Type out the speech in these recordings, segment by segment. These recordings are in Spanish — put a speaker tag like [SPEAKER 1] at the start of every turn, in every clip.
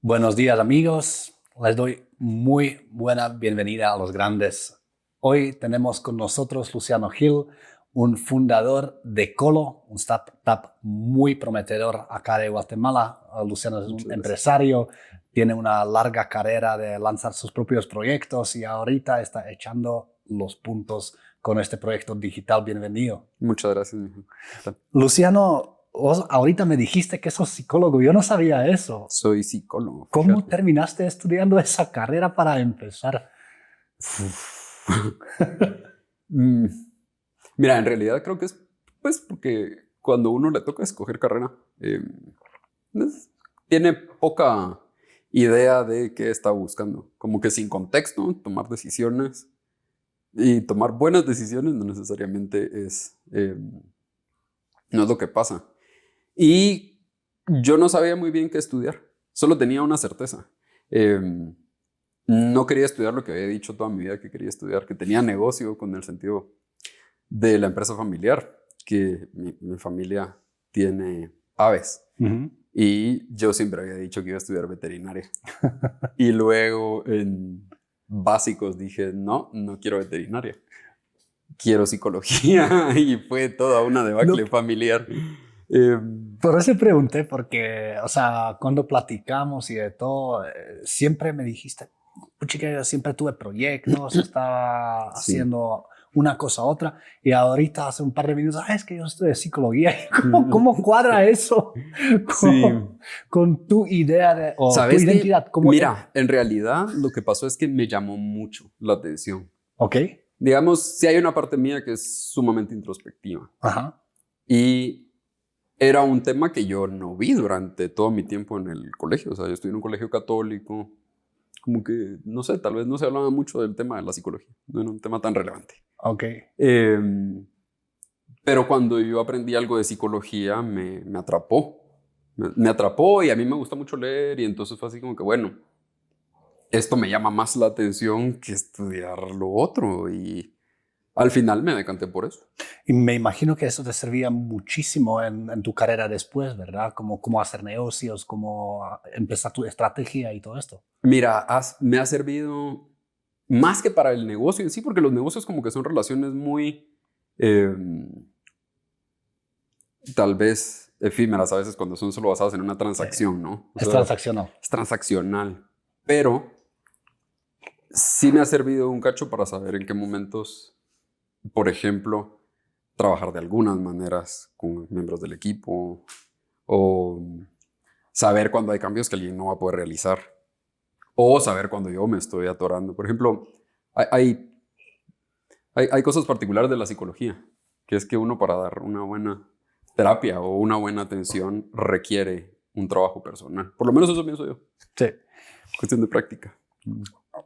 [SPEAKER 1] Buenos días amigos, les doy muy buena bienvenida a Los Grandes. Hoy tenemos con nosotros Luciano Gil, un fundador de Colo, un startup muy prometedor acá de Guatemala. Luciano es un empresario, tiene una larga carrera de lanzar sus propios proyectos y ahorita está echando los puntos con este proyecto digital. Bienvenido.
[SPEAKER 2] Muchas gracias.
[SPEAKER 1] Luciano, vos ahorita me dijiste que sos psicólogo. Yo no sabía eso.
[SPEAKER 2] Soy psicólogo.
[SPEAKER 1] ¿Cómo
[SPEAKER 2] Fíjate.
[SPEAKER 1] terminaste estudiando esa carrera para empezar?
[SPEAKER 2] Mm, Mira, en realidad creo que es pues porque cuando uno le toca escoger carrera, tiene poca idea de qué está buscando. Como que sin contexto, tomar decisiones y tomar buenas decisiones no necesariamente no es lo que pasa. Y yo no sabía muy bien qué estudiar, solo tenía una certeza. No quería estudiar lo que había dicho toda mi vida que quería estudiar, que tenía negocio con el sentido de la empresa familiar, que mi familia tiene aves. Y yo siempre había dicho que iba a estudiar veterinaria. Y luego en básicos dije, no quiero veterinaria. Quiero psicología. Y fue toda una debacle familiar.
[SPEAKER 1] Por eso pregunté, porque, o sea, cuando platicamos y de todo, siempre me dijiste, chica, yo siempre tuve proyectos, estaba
[SPEAKER 2] Sí.
[SPEAKER 1] haciendo una cosa a otra, y ahorita hace un par de minutos, es que yo estudié psicología. ¿Cómo cuadra eso
[SPEAKER 2] Sí.
[SPEAKER 1] con tu idea de, o tu
[SPEAKER 2] ¿Sabes qué?
[SPEAKER 1] identidad?
[SPEAKER 2] Mira, en realidad lo que pasó es que me llamó mucho la atención.
[SPEAKER 1] Ok.
[SPEAKER 2] Digamos, sí hay una parte mía que es sumamente introspectiva.
[SPEAKER 1] Ajá.
[SPEAKER 2] Y era un tema que yo no vi durante todo mi tiempo en el colegio. O sea, yo estudié en un colegio católico. Como que, no sé, tal vez no se hablaba mucho del tema de la psicología. No era un tema tan relevante.
[SPEAKER 1] Ok.
[SPEAKER 2] Pero cuando yo aprendí algo de psicología, me atrapó. Me atrapó y a mí me gusta mucho leer. Y entonces fue así como que, bueno, esto me llama más la atención que estudiar lo otro. Y al final me decanté por eso.
[SPEAKER 1] Y me imagino que eso te servía muchísimo en tu carrera después, ¿verdad? Como cómo hacer negocios, cómo empezar tu estrategia y todo esto.
[SPEAKER 2] Mira, me ha servido más que para el negocio en sí, porque los negocios como que son relaciones muy, tal vez efímeras a veces cuando son solo basadas en una transacción, ¿no? O
[SPEAKER 1] Es
[SPEAKER 2] sea,
[SPEAKER 1] transaccional.
[SPEAKER 2] es transaccional. Pero sí me ha servido un cacho para saber en qué momentos, por ejemplo, trabajar de algunas maneras con miembros del equipo o saber cuando hay cambios que alguien no va a poder realizar o saber cuando yo me estoy atorando. Por ejemplo, hay cosas particulares de la psicología, que es que uno para dar una buena terapia o una buena atención requiere un trabajo personal. Por lo menos eso pienso yo.
[SPEAKER 1] Sí.
[SPEAKER 2] Cuestión de práctica.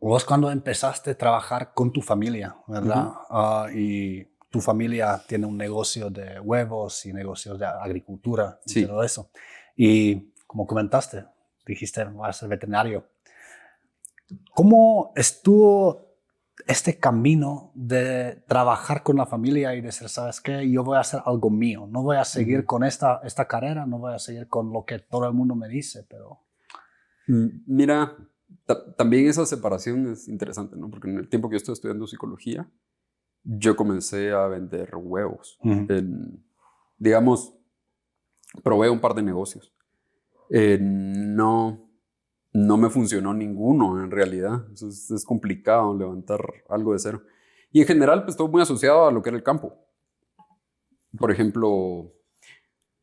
[SPEAKER 1] Vos cuando empezaste a trabajar con tu familia, ¿verdad? Y tu familia tiene un negocio de huevos y negocios de agricultura y
[SPEAKER 2] Sí.
[SPEAKER 1] todo eso. Y como comentaste, dijiste, voy a ser veterinario. ¿Cómo estuvo este camino de trabajar con la familia y decir, ¿sabes qué? Yo voy a hacer algo mío. No voy a seguir con esta carrera, no voy a seguir con lo que todo el mundo me dice, pero...
[SPEAKER 2] Mira, también esa separación es interesante, ¿no? Porque en el tiempo que yo estoy estudiando psicología, yo comencé a vender huevos. Digamos, probé un par de negocios. No me funcionó ninguno en realidad. Es complicado levantar algo de cero. Y en general, pues estuvo muy asociado a lo que era el campo. Por ejemplo,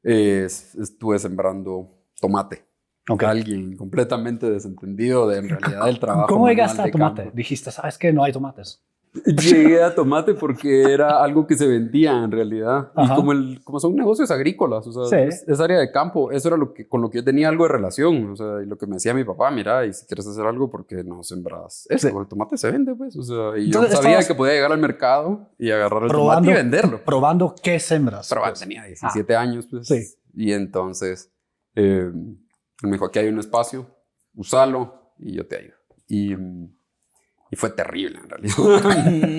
[SPEAKER 2] estuve sembrando tomate.
[SPEAKER 1] Okay.
[SPEAKER 2] Alguien completamente desentendido de en realidad el trabajo
[SPEAKER 1] ¿Cómo
[SPEAKER 2] manual
[SPEAKER 1] llegaste a
[SPEAKER 2] de
[SPEAKER 1] tomate?
[SPEAKER 2] campo.
[SPEAKER 1] Dijiste, ¿sabes qué? No hay tomates.
[SPEAKER 2] Llegué a tomate porque era algo que se vendía en realidad.
[SPEAKER 1] Ajá.
[SPEAKER 2] Y como son negocios agrícolas, o sea,
[SPEAKER 1] Sí.
[SPEAKER 2] es área de campo, eso era con lo que yo tenía algo de relación. O sea, y lo que me decía mi papá, mira, y si quieres hacer algo, ¿por qué no sembras esto?
[SPEAKER 1] Sí.
[SPEAKER 2] El tomate se vende, pues. O sea, y
[SPEAKER 1] Entonces,
[SPEAKER 2] yo sabía que podía llegar al mercado y agarrar el tomate y venderlo.
[SPEAKER 1] Probando qué sembras.
[SPEAKER 2] Pero
[SPEAKER 1] Pues.
[SPEAKER 2] tenía 17 años, pues.
[SPEAKER 1] Sí.
[SPEAKER 2] Y entonces me dijo, aquí hay un espacio, úsalo y yo te ayudo. Y fue terrible en realidad.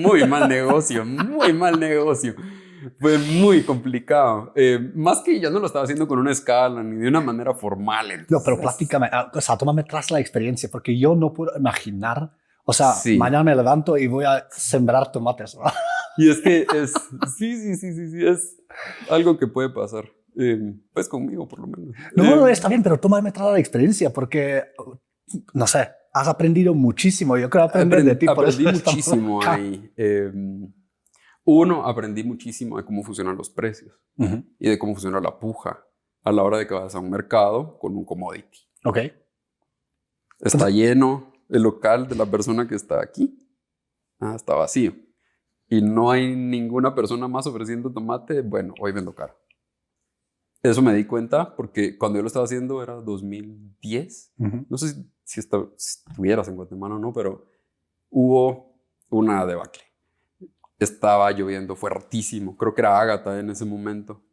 [SPEAKER 2] Muy mal negocio, muy mal negocio. Fue muy complicado. Más que ya no lo estaba haciendo con una escala ni de una manera formal. Entonces,
[SPEAKER 1] no, pero platícame, o sea, tómame tras la experiencia, porque yo no puedo imaginar, o sea,
[SPEAKER 2] sí.
[SPEAKER 1] mañana me levanto y voy a sembrar tomates, ¿no?
[SPEAKER 2] Y es que sí, es algo que puede pasar. Pues conmigo, por lo menos.
[SPEAKER 1] No, está bien, pero tómame tras la experiencia, porque, no sé, has aprendido muchísimo. Yo creo aprender de ti, por eso
[SPEAKER 2] Aprendí
[SPEAKER 1] estamos
[SPEAKER 2] muchísimo
[SPEAKER 1] acá.
[SPEAKER 2] ahí. Uno, aprendí muchísimo de cómo funcionan los precios y de cómo funciona la puja a la hora de que vas a un mercado con un commodity.
[SPEAKER 1] Ok.
[SPEAKER 2] Está lleno el local de la persona que está aquí. Está vacío. Y no hay ninguna persona más ofreciendo tomate. Bueno, hoy vendo caro. Eso me di cuenta porque cuando yo lo estaba haciendo era 2010. No sé si estuvieras en Guatemala o no, pero hubo una debacle. Estaba lloviendo fuertísimo. Creo que era Ágata en ese momento.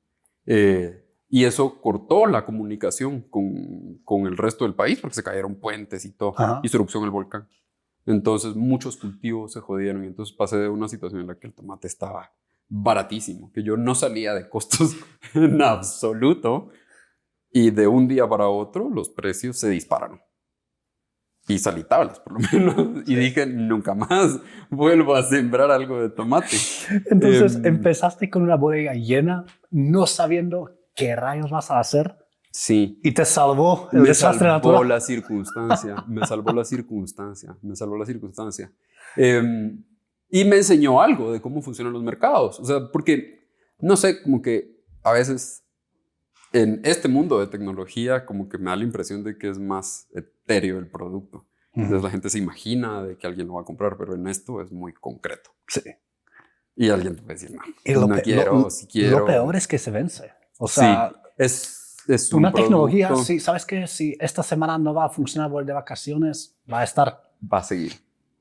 [SPEAKER 2] Y eso cortó la comunicación con el resto del país porque se cayeron puentes y todo.
[SPEAKER 1] Ajá.
[SPEAKER 2] Y se erupció el volcán. Entonces muchos cultivos se jodieron y entonces pasé de una situación en la que el tomate estaba baratísimo, que yo no salía de costos en absoluto y de un día para otro los precios se dispararon. Y salí tablas, por lo menos. Y dije, nunca más vuelvo a sembrar algo de tomate.
[SPEAKER 1] Entonces empezaste con una bodega llena, no sabiendo qué rayos vas a hacer.
[SPEAKER 2] Sí.
[SPEAKER 1] Y te salvó el
[SPEAKER 2] Me
[SPEAKER 1] desastre
[SPEAKER 2] salvó
[SPEAKER 1] natural.
[SPEAKER 2] la circunstancia, me salvó la circunstancia, me salvó la circunstancia. Y me enseñó algo de cómo funcionan los mercados. O sea, porque, no sé, como que a veces en este mundo de tecnología como que me da la impresión de que es más etéreo el producto. Entonces la gente se imagina de que alguien lo va a comprar, pero en esto es muy concreto.
[SPEAKER 1] Sí.
[SPEAKER 2] Y alguien te puede decir, no,
[SPEAKER 1] Y
[SPEAKER 2] no quiero, si quiero.
[SPEAKER 1] Lo peor es que se vence. O
[SPEAKER 2] Sí,
[SPEAKER 1] sea,
[SPEAKER 2] es
[SPEAKER 1] una
[SPEAKER 2] un
[SPEAKER 1] tecnología,
[SPEAKER 2] producto,
[SPEAKER 1] sí, sabes que si esta semana no va a funcionar, voy de vacaciones, va a estar.
[SPEAKER 2] va a seguir.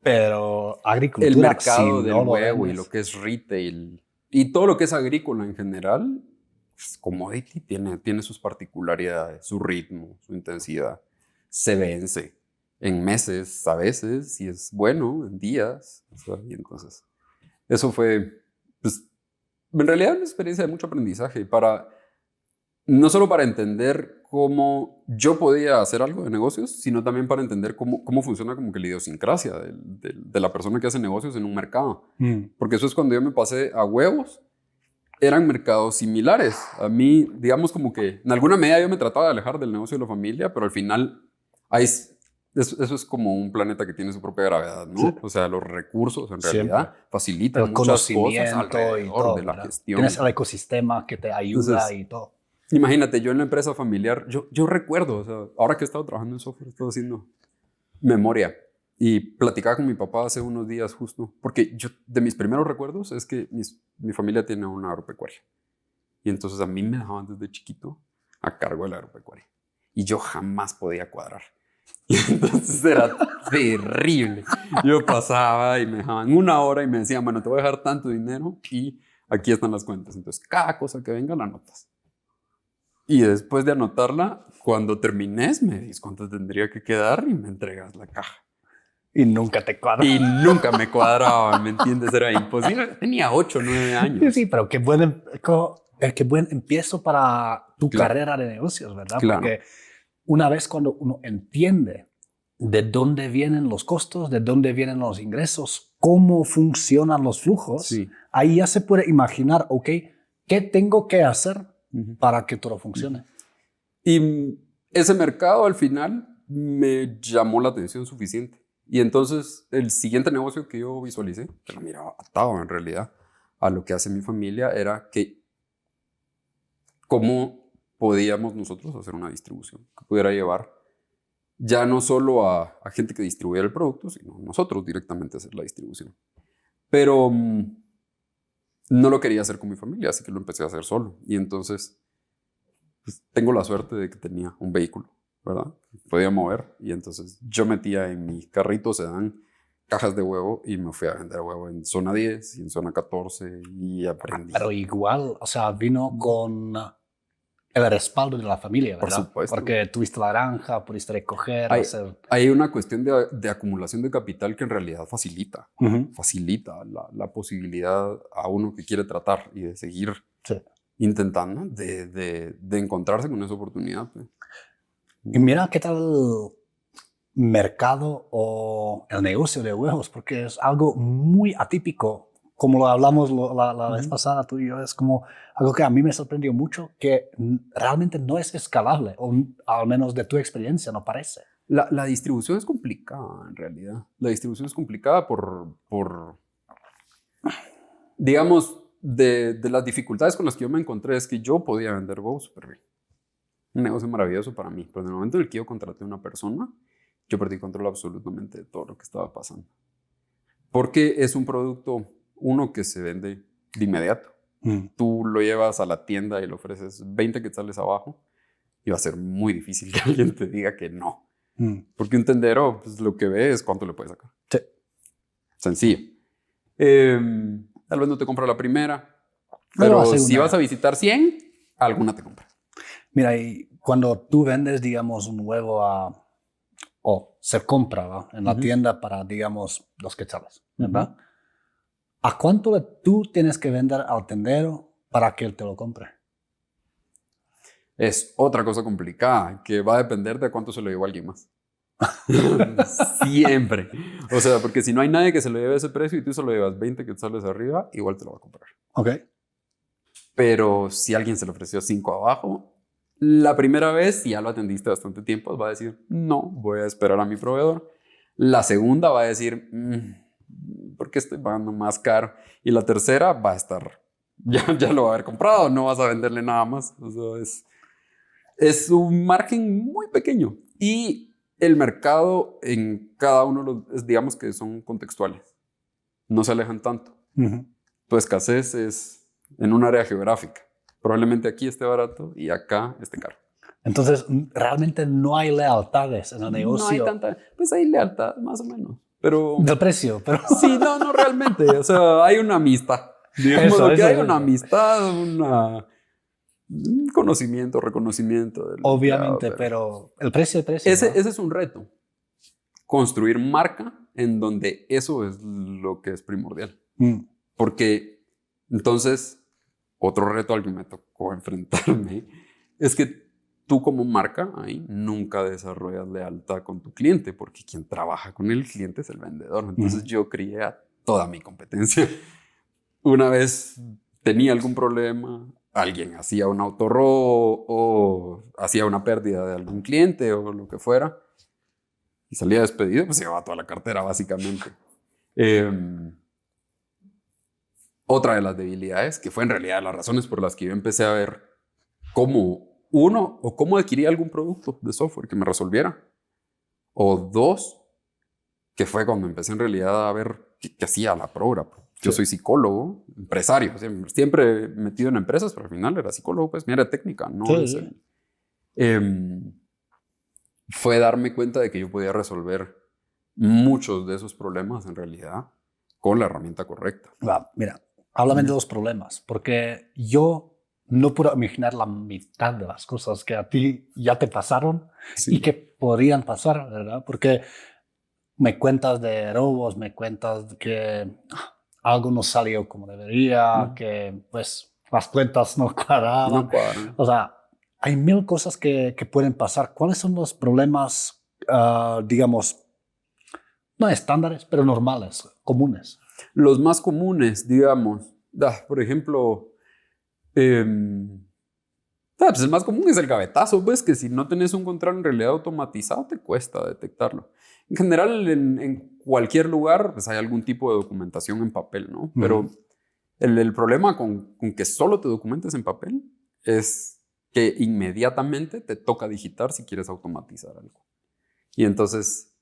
[SPEAKER 1] Pero
[SPEAKER 2] El
[SPEAKER 1] agricultura, si
[SPEAKER 2] mercado del
[SPEAKER 1] no lo
[SPEAKER 2] huevo y
[SPEAKER 1] vendes.
[SPEAKER 2] lo que es retail y todo lo que es agrícola en general, pues, commodity tiene sus particularidades, su ritmo, su intensidad. Se vence en meses a veces, si es bueno, en días. O sea, y entonces, eso fue, pues, en realidad una experiencia de mucho aprendizaje no solo para entender cómo yo podía hacer algo de negocios, sino también para entender cómo funciona como que la idiosincrasia de la persona que hace negocios en un mercado. Porque eso es cuando yo me pasé a huevos, eran mercados similares. A mí, digamos como que en alguna medida yo me trataba de alejar del negocio de la familia, pero al final eso es como un planeta que tiene su propia gravedad, ¿no?
[SPEAKER 1] Sí.
[SPEAKER 2] O sea, los recursos en
[SPEAKER 1] Siempre.
[SPEAKER 2] realidad facilitan
[SPEAKER 1] El
[SPEAKER 2] muchas cosas
[SPEAKER 1] conocimiento y
[SPEAKER 2] alrededor
[SPEAKER 1] todo,
[SPEAKER 2] de la
[SPEAKER 1] ¿verdad?
[SPEAKER 2] gestión.
[SPEAKER 1] Tienes el ecosistema que te ayuda
[SPEAKER 2] Entonces,
[SPEAKER 1] y todo.
[SPEAKER 2] imagínate, yo en la empresa familiar, yo recuerdo, o sea, ahora que he estado trabajando en software, he estado haciendo memoria y platicaba con mi papá hace unos días justo, porque yo de mis primeros recuerdos es que mi familia tiene una agropecuaria y entonces a mí me dejaban desde chiquito a cargo de la agropecuaria y yo jamás podía cuadrar. Y entonces era terrible. Yo pasaba y me dejaban una hora y me decían, bueno, te voy a dejar tanto dinero y aquí están las cuentas. Entonces, cada cosa que venga la anotas. Y después de anotarla, cuando termines, me dices cuánto tendría que quedar y me entregas la caja.
[SPEAKER 1] Y nunca te cuadra.
[SPEAKER 2] Y nunca me cuadraba, ¿me entiendes? Era imposible. Tenía 8 o 9 años.
[SPEAKER 1] Sí, pero qué buen empiezo para tu carrera de negocios, ¿verdad?
[SPEAKER 2] Claro.
[SPEAKER 1] Porque una vez cuando uno entiende de dónde vienen los costos, de dónde vienen los ingresos, cómo funcionan los flujos,
[SPEAKER 2] Sí.
[SPEAKER 1] ahí ya se puede imaginar, ok, ¿qué tengo que hacer para que todo funcione?
[SPEAKER 2] Y ese mercado al final me llamó la atención suficiente. Y entonces el siguiente negocio que yo visualicé, que lo miraba atado en realidad a lo que hace mi familia, era que cómo podíamos nosotros hacer una distribución que pudiera llevar ya no solo a gente que distribuyera el producto, sino nosotros directamente hacer la distribución. Pero no lo quería hacer con mi familia, así que lo empecé a hacer solo. Y entonces pues, tengo la suerte de que tenía un vehículo, ¿verdad? Podía mover. Y entonces yo metía en mi carrito sedán cajas de huevo y me fui a vender huevo en zona 10 y en zona 14 y aprendí.
[SPEAKER 1] Pero igual, o sea, vino con el respaldo de la familia, ¿verdad?
[SPEAKER 2] Por supuesto.
[SPEAKER 1] Porque tuviste la granja, pudiste recoger, hacer...
[SPEAKER 2] Hay una cuestión de acumulación de capital que en realidad facilita la posibilidad a uno que quiere tratar y de seguir intentando de encontrarse con esa oportunidad. Pues.
[SPEAKER 1] Y mira qué tal el mercado o el negocio de huevos, porque es algo muy atípico. Como lo hablamos la vez pasada tú y yo, es como algo que a mí me sorprendió mucho, que realmente no es escalable, o al menos de tu experiencia no parece.
[SPEAKER 2] La distribución es complicada, en realidad. La distribución es complicada por digamos, de las dificultades con las que yo me encontré es que yo podía vender huevos súper bien. Un negocio maravilloso para mí, pero en el momento en el que yo contraté a una persona, yo perdí control absolutamente de todo lo que estaba pasando. Porque es un producto, uno, que se vende de inmediato. Tú lo llevas a la tienda y le ofreces 20 quetzales abajo y va a ser muy difícil que alguien te diga que no. Porque un tendero, pues, lo que ve es cuánto le puede sacar.
[SPEAKER 1] Sí.
[SPEAKER 2] Sencillo. Tal vez no te compra la primera, pero si vas a visitar 100, alguna te compra.
[SPEAKER 1] Mira, y cuando tú vendes, digamos, un huevo o se compra, ¿va?, en la tienda para, digamos, 2 quetzales, ¿verdad? ¿A cuánto tú tienes que vender al tendero para que él te lo compre?
[SPEAKER 2] Es otra cosa complicada, que va a depender de cuánto se lo llevó alguien más. Siempre. O sea, porque si no hay nadie que se lo lleve a ese precio y tú se lo llevas 20 quetzales arriba, igual te lo va a comprar.
[SPEAKER 1] Ok.
[SPEAKER 2] Pero si alguien se le ofreció 5 abajo, la primera vez, si ya lo atendiste bastante tiempo, va a decir, no, voy a esperar a mi proveedor. La segunda va a decir, ¿por qué estoy pagando más caro? Y la tercera va a estar, ya lo va a haber comprado, no vas a venderle nada más. O sea, es un margen muy pequeño. Y el mercado en cada uno de los, digamos que son contextuales. No se alejan tanto. Tu escasez es en un área geográfica. Probablemente aquí esté barato y acá esté caro.
[SPEAKER 1] Entonces, realmente no hay lealtades en el negocio.
[SPEAKER 2] No hay tanta, pues hay lealtad, más o menos. Pero
[SPEAKER 1] del precio, pero...
[SPEAKER 2] Sí, no realmente. O sea, hay una amistad. Digamos que hay una amistad, un conocimiento, reconocimiento.
[SPEAKER 1] Obviamente, pero el precio.
[SPEAKER 2] Ese es un reto. Construir marca en donde eso es lo que es primordial. Porque entonces, otro reto al que me tocó enfrentarme es que tú como marca ahí nunca desarrollas lealtad con tu cliente, porque quien trabaja con el cliente es el vendedor. Entonces yo crié a toda mi competencia. Una vez tenía algún problema, alguien hacía un autorrobo o hacía una pérdida de algún cliente o lo que fuera, y salía despedido, pues se llevaba toda la cartera básicamente. Otra de las debilidades, que fue en realidad las razones por las que yo empecé a ver cómo adquiría algún producto de software que me resolviera. O dos, que fue cuando empecé en realidad a ver qué hacía la Progra. Yo soy psicólogo, empresario, siempre metido en empresas, pero al final era psicólogo, pues mi área técnica, no fue darme cuenta de que yo podía resolver muchos de esos problemas en realidad con la herramienta correcta.
[SPEAKER 1] Mira, háblame de los problemas, porque yo no puedo imaginar la mitad de las cosas que a ti ya te pasaron y que podrían pasar, ¿verdad? Porque me cuentas de robos, me cuentas que algo no salió como debería, que pues las cuentas no cuadraban.
[SPEAKER 2] No cuadran.
[SPEAKER 1] O sea, hay mil cosas que pueden pasar. ¿Cuáles son los problemas, digamos, no estándares, pero normales, comunes?
[SPEAKER 2] Los más comunes, digamos, por ejemplo, pues el más común es el gavetazo, pues que si no tenés un control en realidad automatizado te cuesta detectarlo. En general, en cualquier lugar pues hay algún tipo de documentación en papel, ¿no? Pero el problema con que solo te documentes en papel es que inmediatamente te toca digitar si quieres automatizar algo. Y entonces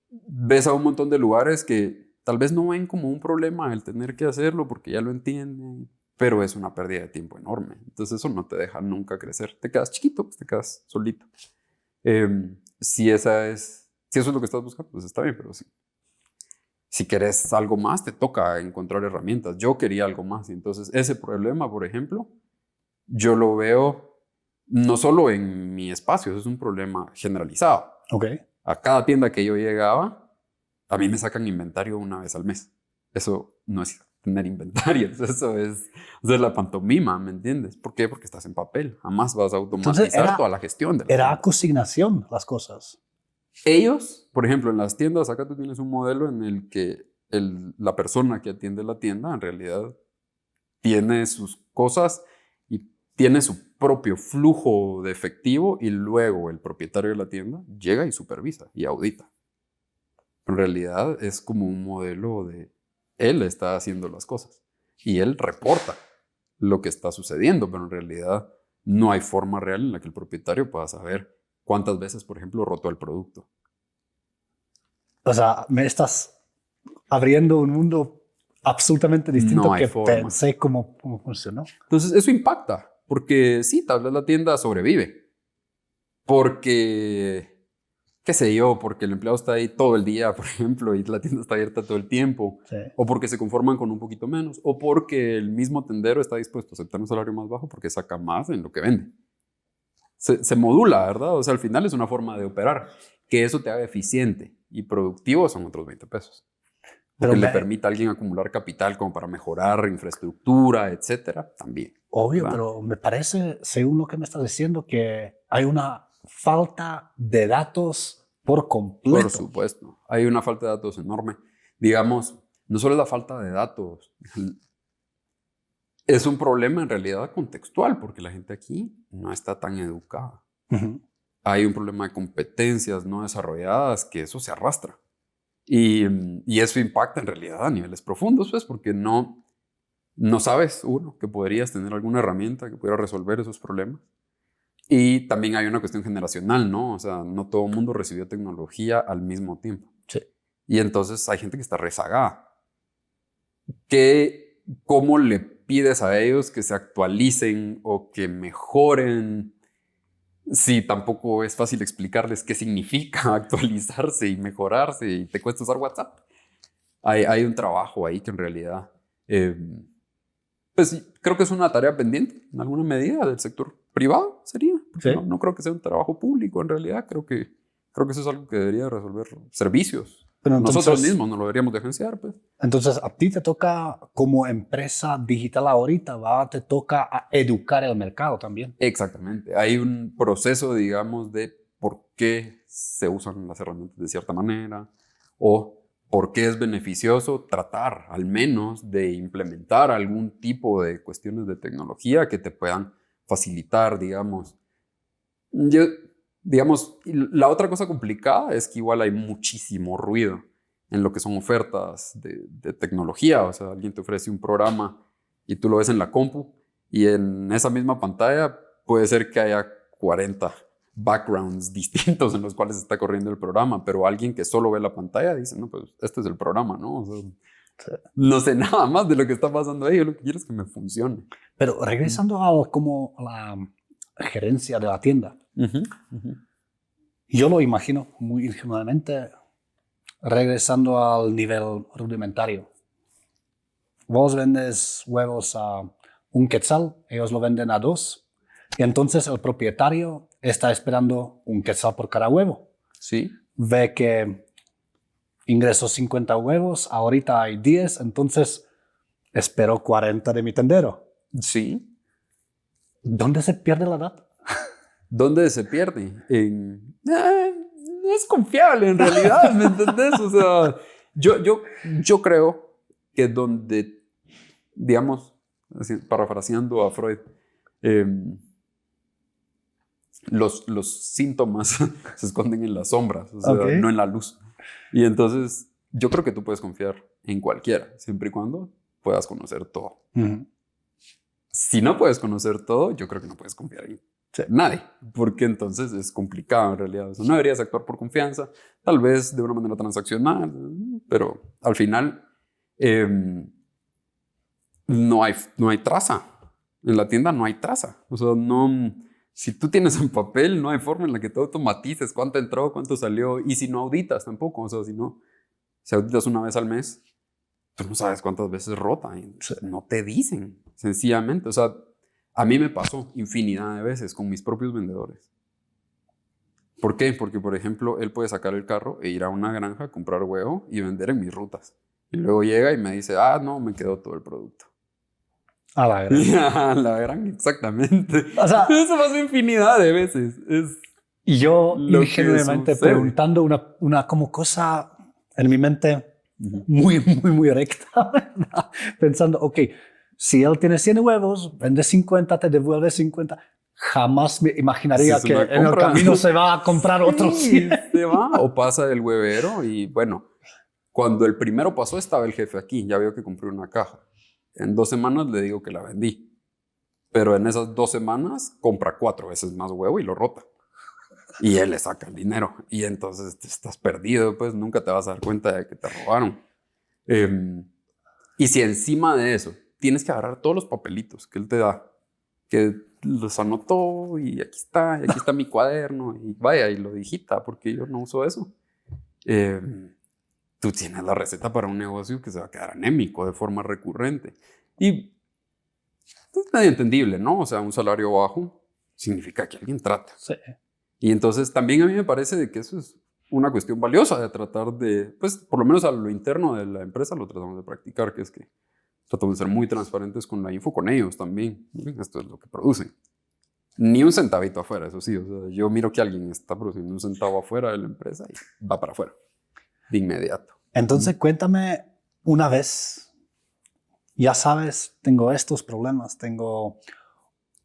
[SPEAKER 2] ves a un montón de lugares que tal vez no ven como un problema el tener que hacerlo porque ya lo entienden, pero es una pérdida de tiempo enorme. Entonces eso no te deja nunca crecer. Te quedas chiquito, pues te quedas solito. Si eso es lo que estás buscando, pues está bien, pero sí. Si querés algo más, te toca encontrar herramientas. Yo quería algo más. Y entonces ese problema, por ejemplo, yo lo veo no solo en mi espacio, eso es un problema generalizado.
[SPEAKER 1] Ok.
[SPEAKER 2] A cada tienda que yo llegaba, a mí me sacan inventario una vez al mes. Eso no es tener inventarios, eso es hacer la pantomima, ¿me entiendes? ¿Por qué? Porque estás en papel. Jamás vas a automatizar toda la gestión de la
[SPEAKER 1] Era
[SPEAKER 2] tienda.
[SPEAKER 1] consignación las cosas.
[SPEAKER 2] Ellos, por ejemplo, en las tiendas, acá tú tienes un modelo en el que la persona que atiende la tienda en realidad tiene sus cosas y tiene su propio flujo de efectivo y luego el propietario de la tienda llega y supervisa y audita. En realidad es como un modelo de él está haciendo las cosas y él reporta lo que está sucediendo, pero en realidad no hay forma real en la que el propietario pueda saber cuántas veces, por ejemplo, rotó el producto.
[SPEAKER 1] O sea, me estás abriendo un mundo absolutamente distinto
[SPEAKER 2] No hay
[SPEAKER 1] que
[SPEAKER 2] forma.
[SPEAKER 1] pensé cómo funcionó.
[SPEAKER 2] Entonces, eso impacta, porque sí, tal vez la tienda sobrevive, porque, qué sé yo, porque el empleado está ahí todo el día, por ejemplo, y la tienda está abierta todo el tiempo,
[SPEAKER 1] Sí.
[SPEAKER 2] o porque se conforman con un poquito menos, o porque el mismo tendero está dispuesto a aceptar un salario más bajo porque saca más en lo que vende. Se modula, ¿verdad? O sea, al final es una forma de operar. Que eso te haga eficiente y productivo son otros 20 pesos. Porque le permite a alguien acumular capital como para mejorar infraestructura, etcétera, también.
[SPEAKER 1] Obvio,
[SPEAKER 2] ¿verdad?
[SPEAKER 1] pero me parece, según lo que me estás diciendo, que hay una falta de datos por completo.
[SPEAKER 2] Por supuesto. Hay una falta de datos enorme. Digamos, no solo es la falta de datos, es un problema en realidad contextual, porque la gente aquí no está tan educada.
[SPEAKER 1] Uh-huh.
[SPEAKER 2] Hay un problema de competencias no desarrolladas que eso se arrastra. Y eso impacta en realidad a niveles profundos, pues, porque no sabes, uno, que podrías tener alguna herramienta que pudiera resolver esos problemas. Y también hay una cuestión generacional, ¿no? O sea, no todo el mundo recibió tecnología al mismo tiempo.
[SPEAKER 1] Sí.
[SPEAKER 2] Y entonces hay gente que está rezagada. ¿Cómo le pides a ellos que se actualicen o que mejoren? Sí, tampoco es fácil explicarles qué significa actualizarse y mejorarse y te cuesta usar WhatsApp. Hay un trabajo ahí que en realidad, pues creo que es una tarea pendiente en alguna medida del sector privado, sería.
[SPEAKER 1] Sí.
[SPEAKER 2] No creo que sea un trabajo público en realidad, creo que eso es algo que debería resolver servicios.
[SPEAKER 1] Pero entonces,
[SPEAKER 2] nosotros mismos no lo deberíamos de agenciar, pues.
[SPEAKER 1] Entonces, a ti te toca, como empresa digital ahorita, ¿va? Te toca a educar el mercado también.
[SPEAKER 2] Exactamente. Hay un proceso, digamos, de por qué se usan las herramientas de cierta manera o por qué es beneficioso tratar al menos de implementar algún tipo de cuestiones de tecnología que te puedan facilitar, digamos. Digamos, la otra cosa complicada es que igual hay muchísimo ruido en lo que son ofertas de tecnología. O sea, alguien te ofrece un programa y tú lo ves en la compu y en esa misma pantalla puede ser que haya 40 backgrounds distintos en los cuales está corriendo el programa, pero alguien que solo ve la pantalla dice, no, pues este es el programa, ¿no? O sea, no sé nada más de lo que está pasando ahí, yo lo que quiero es que me funcione.
[SPEAKER 1] Pero regresando a la gerencia de la tienda, yo lo imagino muy ingenuamente regresando al nivel rudimentario. Vos vendes huevos a un quetzal, ellos lo venden a 2, y entonces el propietario está esperando un quetzal por cada huevo.
[SPEAKER 2] Sí.
[SPEAKER 1] Ve que ingresó 50 huevos, ahorita hay 10, entonces espero 40 de mi tendero.
[SPEAKER 2] Sí.
[SPEAKER 1] ¿Dónde se pierde la data?
[SPEAKER 2] ¿Dónde se pierde? No es confiable en realidad, ¿me entendés? O sea, yo creo que donde, digamos, así, parafraseando a Freud, los síntomas se esconden en las sombras, o sea,
[SPEAKER 1] Okay.
[SPEAKER 2] no en la luz. Y entonces yo creo que tú puedes confiar en cualquiera, siempre y cuando puedas conocer todo.
[SPEAKER 1] Uh-huh.
[SPEAKER 2] Si no puedes conocer todo, yo creo que no puedes confiar en nadie, porque entonces es complicado en realidad. O sea, no deberías actuar por confianza, tal vez de una manera transaccional, pero al final no hay traza. En la tienda no hay traza. O sea, si tú tienes en papel, no hay forma en la que tú automatices cuánto entró, cuánto salió, y si no auditas tampoco. O sea, si auditas una vez al mes, tú no sabes cuántas veces rota. No te dicen, sencillamente. O sea, A mí me pasó infinidad de veces con mis propios vendedores. ¿Por qué? Porque, por ejemplo, él puede sacar el carro e ir a una granja, comprar huevo y vender en mis rutas. Y luego llega y me dice, no, me quedó todo el producto.
[SPEAKER 1] A la gran.
[SPEAKER 2] A la gran, exactamente.
[SPEAKER 1] O sea,
[SPEAKER 2] eso pasa infinidad de veces. Es
[SPEAKER 1] y yo
[SPEAKER 2] lo que
[SPEAKER 1] ingenuamente
[SPEAKER 2] sucede.
[SPEAKER 1] preguntando una como cosa en mi mente muy recta, ¿verdad? Pensando, ok, si él tiene 100 huevos, vende 50, te devuelve 50. Jamás me imaginaría que en el camino se va a comprar otros 100.
[SPEAKER 2] Se va. O pasa el huevero y bueno, cuando el primero pasó estaba el jefe aquí, ya vio que compré una caja. En 2 semanas le digo que la vendí. Pero en esas 2 semanas compra 4 veces más huevo y lo rota. Y él le saca el dinero. Y entonces estás perdido, pues nunca te vas a dar cuenta de que te robaron. Y si encima de eso tienes que agarrar todos los papelitos que él te da, que los anotó y aquí está mi cuaderno, y vaya, y lo digita, porque yo no uso eso. Tú tienes la receta para un negocio que se va a quedar anémico de forma recurrente. Y es medio entendible, ¿no? O sea, un salario bajo significa que alguien trata.
[SPEAKER 1] Sí.
[SPEAKER 2] Y entonces también a mí me parece de que eso es una cuestión valiosa de tratar de, pues por lo menos a lo interno de la empresa lo tratamos de practicar, que es que tratamos de ser muy transparentes con la info con ellos también. Miren, esto es lo que producen. Ni un centavito afuera, eso sí. O sea, yo miro que alguien está produciendo un centavo afuera de la empresa y va para afuera, de inmediato.
[SPEAKER 1] Entonces, cuéntame una vez, ya sabes, tengo estos problemas, tengo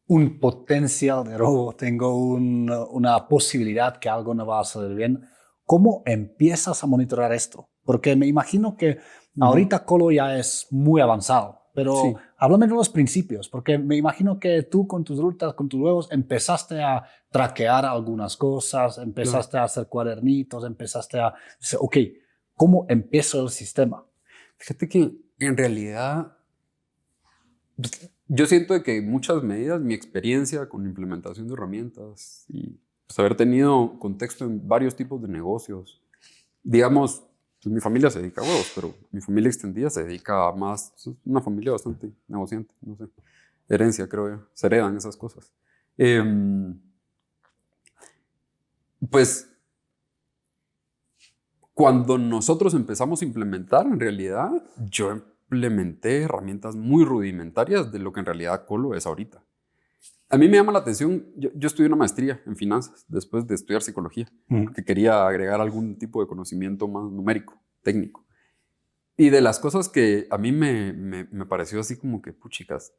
[SPEAKER 1] un potencial de robo, tengo una posibilidad que algo no va a salir bien. ¿Cómo empiezas a monitorar esto? Porque me imagino que ahorita Colo ya es muy avanzado, pero
[SPEAKER 2] Sí.
[SPEAKER 1] háblame de los principios, porque me imagino que tú con tus rutas, con tus huevos, empezaste a traquear algunas cosas, empezaste a hacer cuadernitos, empezaste a decir, ok, ¿cómo empiezo el sistema?
[SPEAKER 2] Fíjate que en realidad yo siento de que en muchas medidas mi experiencia con implementación de herramientas y pues, haber tenido contexto en varios tipos de negocios, digamos, pues, mi familia se dedica a huevos, pero mi familia extendida se dedica a más, es una familia bastante negociante, no sé, herencia creo yo, se heredan esas cosas. Pues cuando nosotros empezamos a implementar, en realidad, yo implementé herramientas muy rudimentarias de lo que en realidad Colo es ahorita. A mí me llama la atención, yo estudié una maestría en finanzas después de estudiar psicología, porque quería agregar algún tipo de conocimiento más numérico, técnico. Y de las cosas que a mí me pareció así como que, puchicas,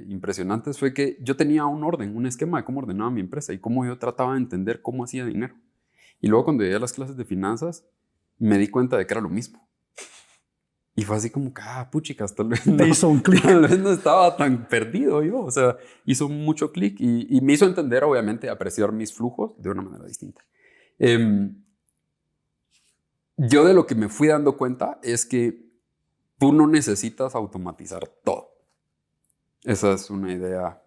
[SPEAKER 2] impresionantes, fue que yo tenía un orden, un esquema de cómo ordenaba mi empresa y cómo yo trataba de entender cómo hacía dinero. Y luego cuando llegué a las clases de finanzas, me di cuenta de que era lo mismo. Y fue así como que, puchicas, tal vez
[SPEAKER 1] Te hizo un clic.
[SPEAKER 2] Tal vez no estaba tan perdido yo. O sea, hizo mucho clic y me hizo entender, obviamente, apreciar mis flujos de una manera distinta. Yo de lo que me fui dando cuenta es que tú no necesitas automatizar todo. Esa es una idea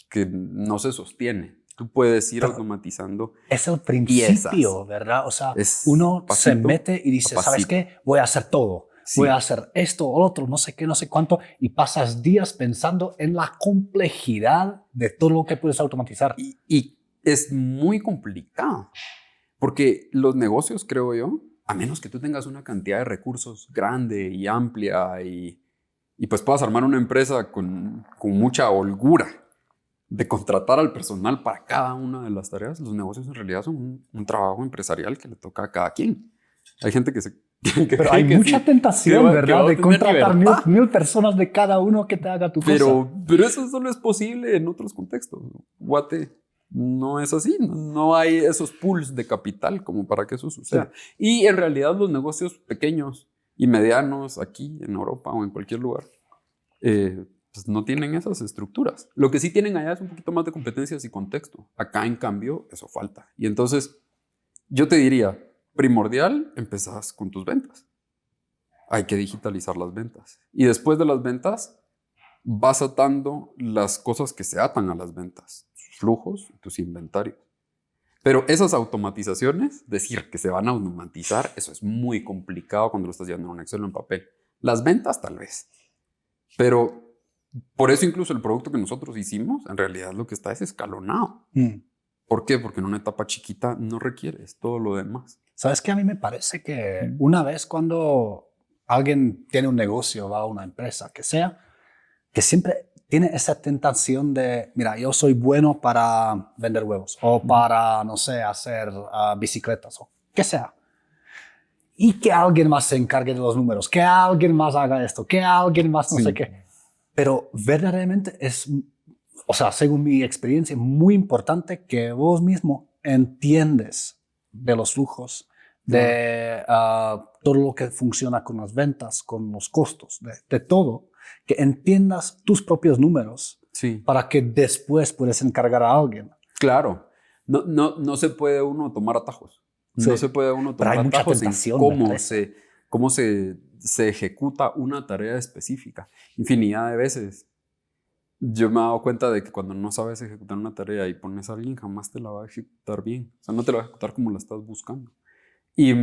[SPEAKER 2] que no se sostiene. Tú puedes ir automatizando.
[SPEAKER 1] Es el principio, piezas, ¿verdad? O sea, uno se mete y dice, ¿sabes qué? Voy a hacer todo. Sí. Voy a hacer esto o otro, no sé qué, no sé cuánto. Y pasas días pensando en la complejidad de todo lo que puedes automatizar.
[SPEAKER 2] Y es muy complicado. Porque los negocios, creo yo, a menos que tú tengas una cantidad de recursos grande y amplia y pues puedas armar una empresa con mucha holgura de contratar al personal para cada una de las tareas, los negocios en realidad son un trabajo empresarial que le toca a cada quien. Hay gente que se...
[SPEAKER 1] Pero hay mucha tentación, ¿verdad? De contratar 1000 personas de cada uno que te haga tu cosa.
[SPEAKER 2] Pero eso solo es posible en otros contextos. Guate no es así. No hay esos pools de capital como para que eso suceda. Sí. Y en realidad los negocios pequeños y medianos aquí en Europa o en cualquier lugar pues no tienen esas estructuras. Lo que sí tienen allá es un poquito más de competencias y contexto. Acá, en cambio, eso falta. Y entonces, yo te diría, primordial, empezás con tus ventas. Hay que digitalizar las ventas. Y después de las ventas, vas atando las cosas que se atan a las ventas. Tus flujos, tus inventarios. Pero esas automatizaciones, decir que se van a automatizar, eso es muy complicado cuando lo estás llevando en un Excel o en papel. Las ventas, tal vez. Pero Por eso incluso el producto que nosotros hicimos, en realidad lo que está es escalonado. ¿Por qué? Porque en una etapa chiquita no requieres todo lo demás.
[SPEAKER 1] ¿Sabes qué? A mí me parece que una vez cuando alguien tiene un negocio, va a una empresa, que sea, que siempre tiene esa tentación de, mira, yo soy bueno para vender huevos o para, no sé, hacer bicicletas o qué sea. Y que alguien más se encargue de los números, que alguien más haga esto, que alguien más no sé qué. Pero verdaderamente es, o sea, según mi experiencia, muy importante que vos mismo entiendes de los flujos, de todo lo que funciona con las ventas, con los costos, de todo, que entiendas tus propios números para que después puedas encargar a alguien.
[SPEAKER 2] Claro, no se puede uno tomar atajos. No se puede uno tomar atajos en cómo se ejecuta una tarea específica. Infinidad de veces. Yo me he dado cuenta de que cuando no sabes ejecutar una tarea y pones a alguien, jamás te la va a ejecutar bien. O sea, no te la va a ejecutar como la estás buscando. Y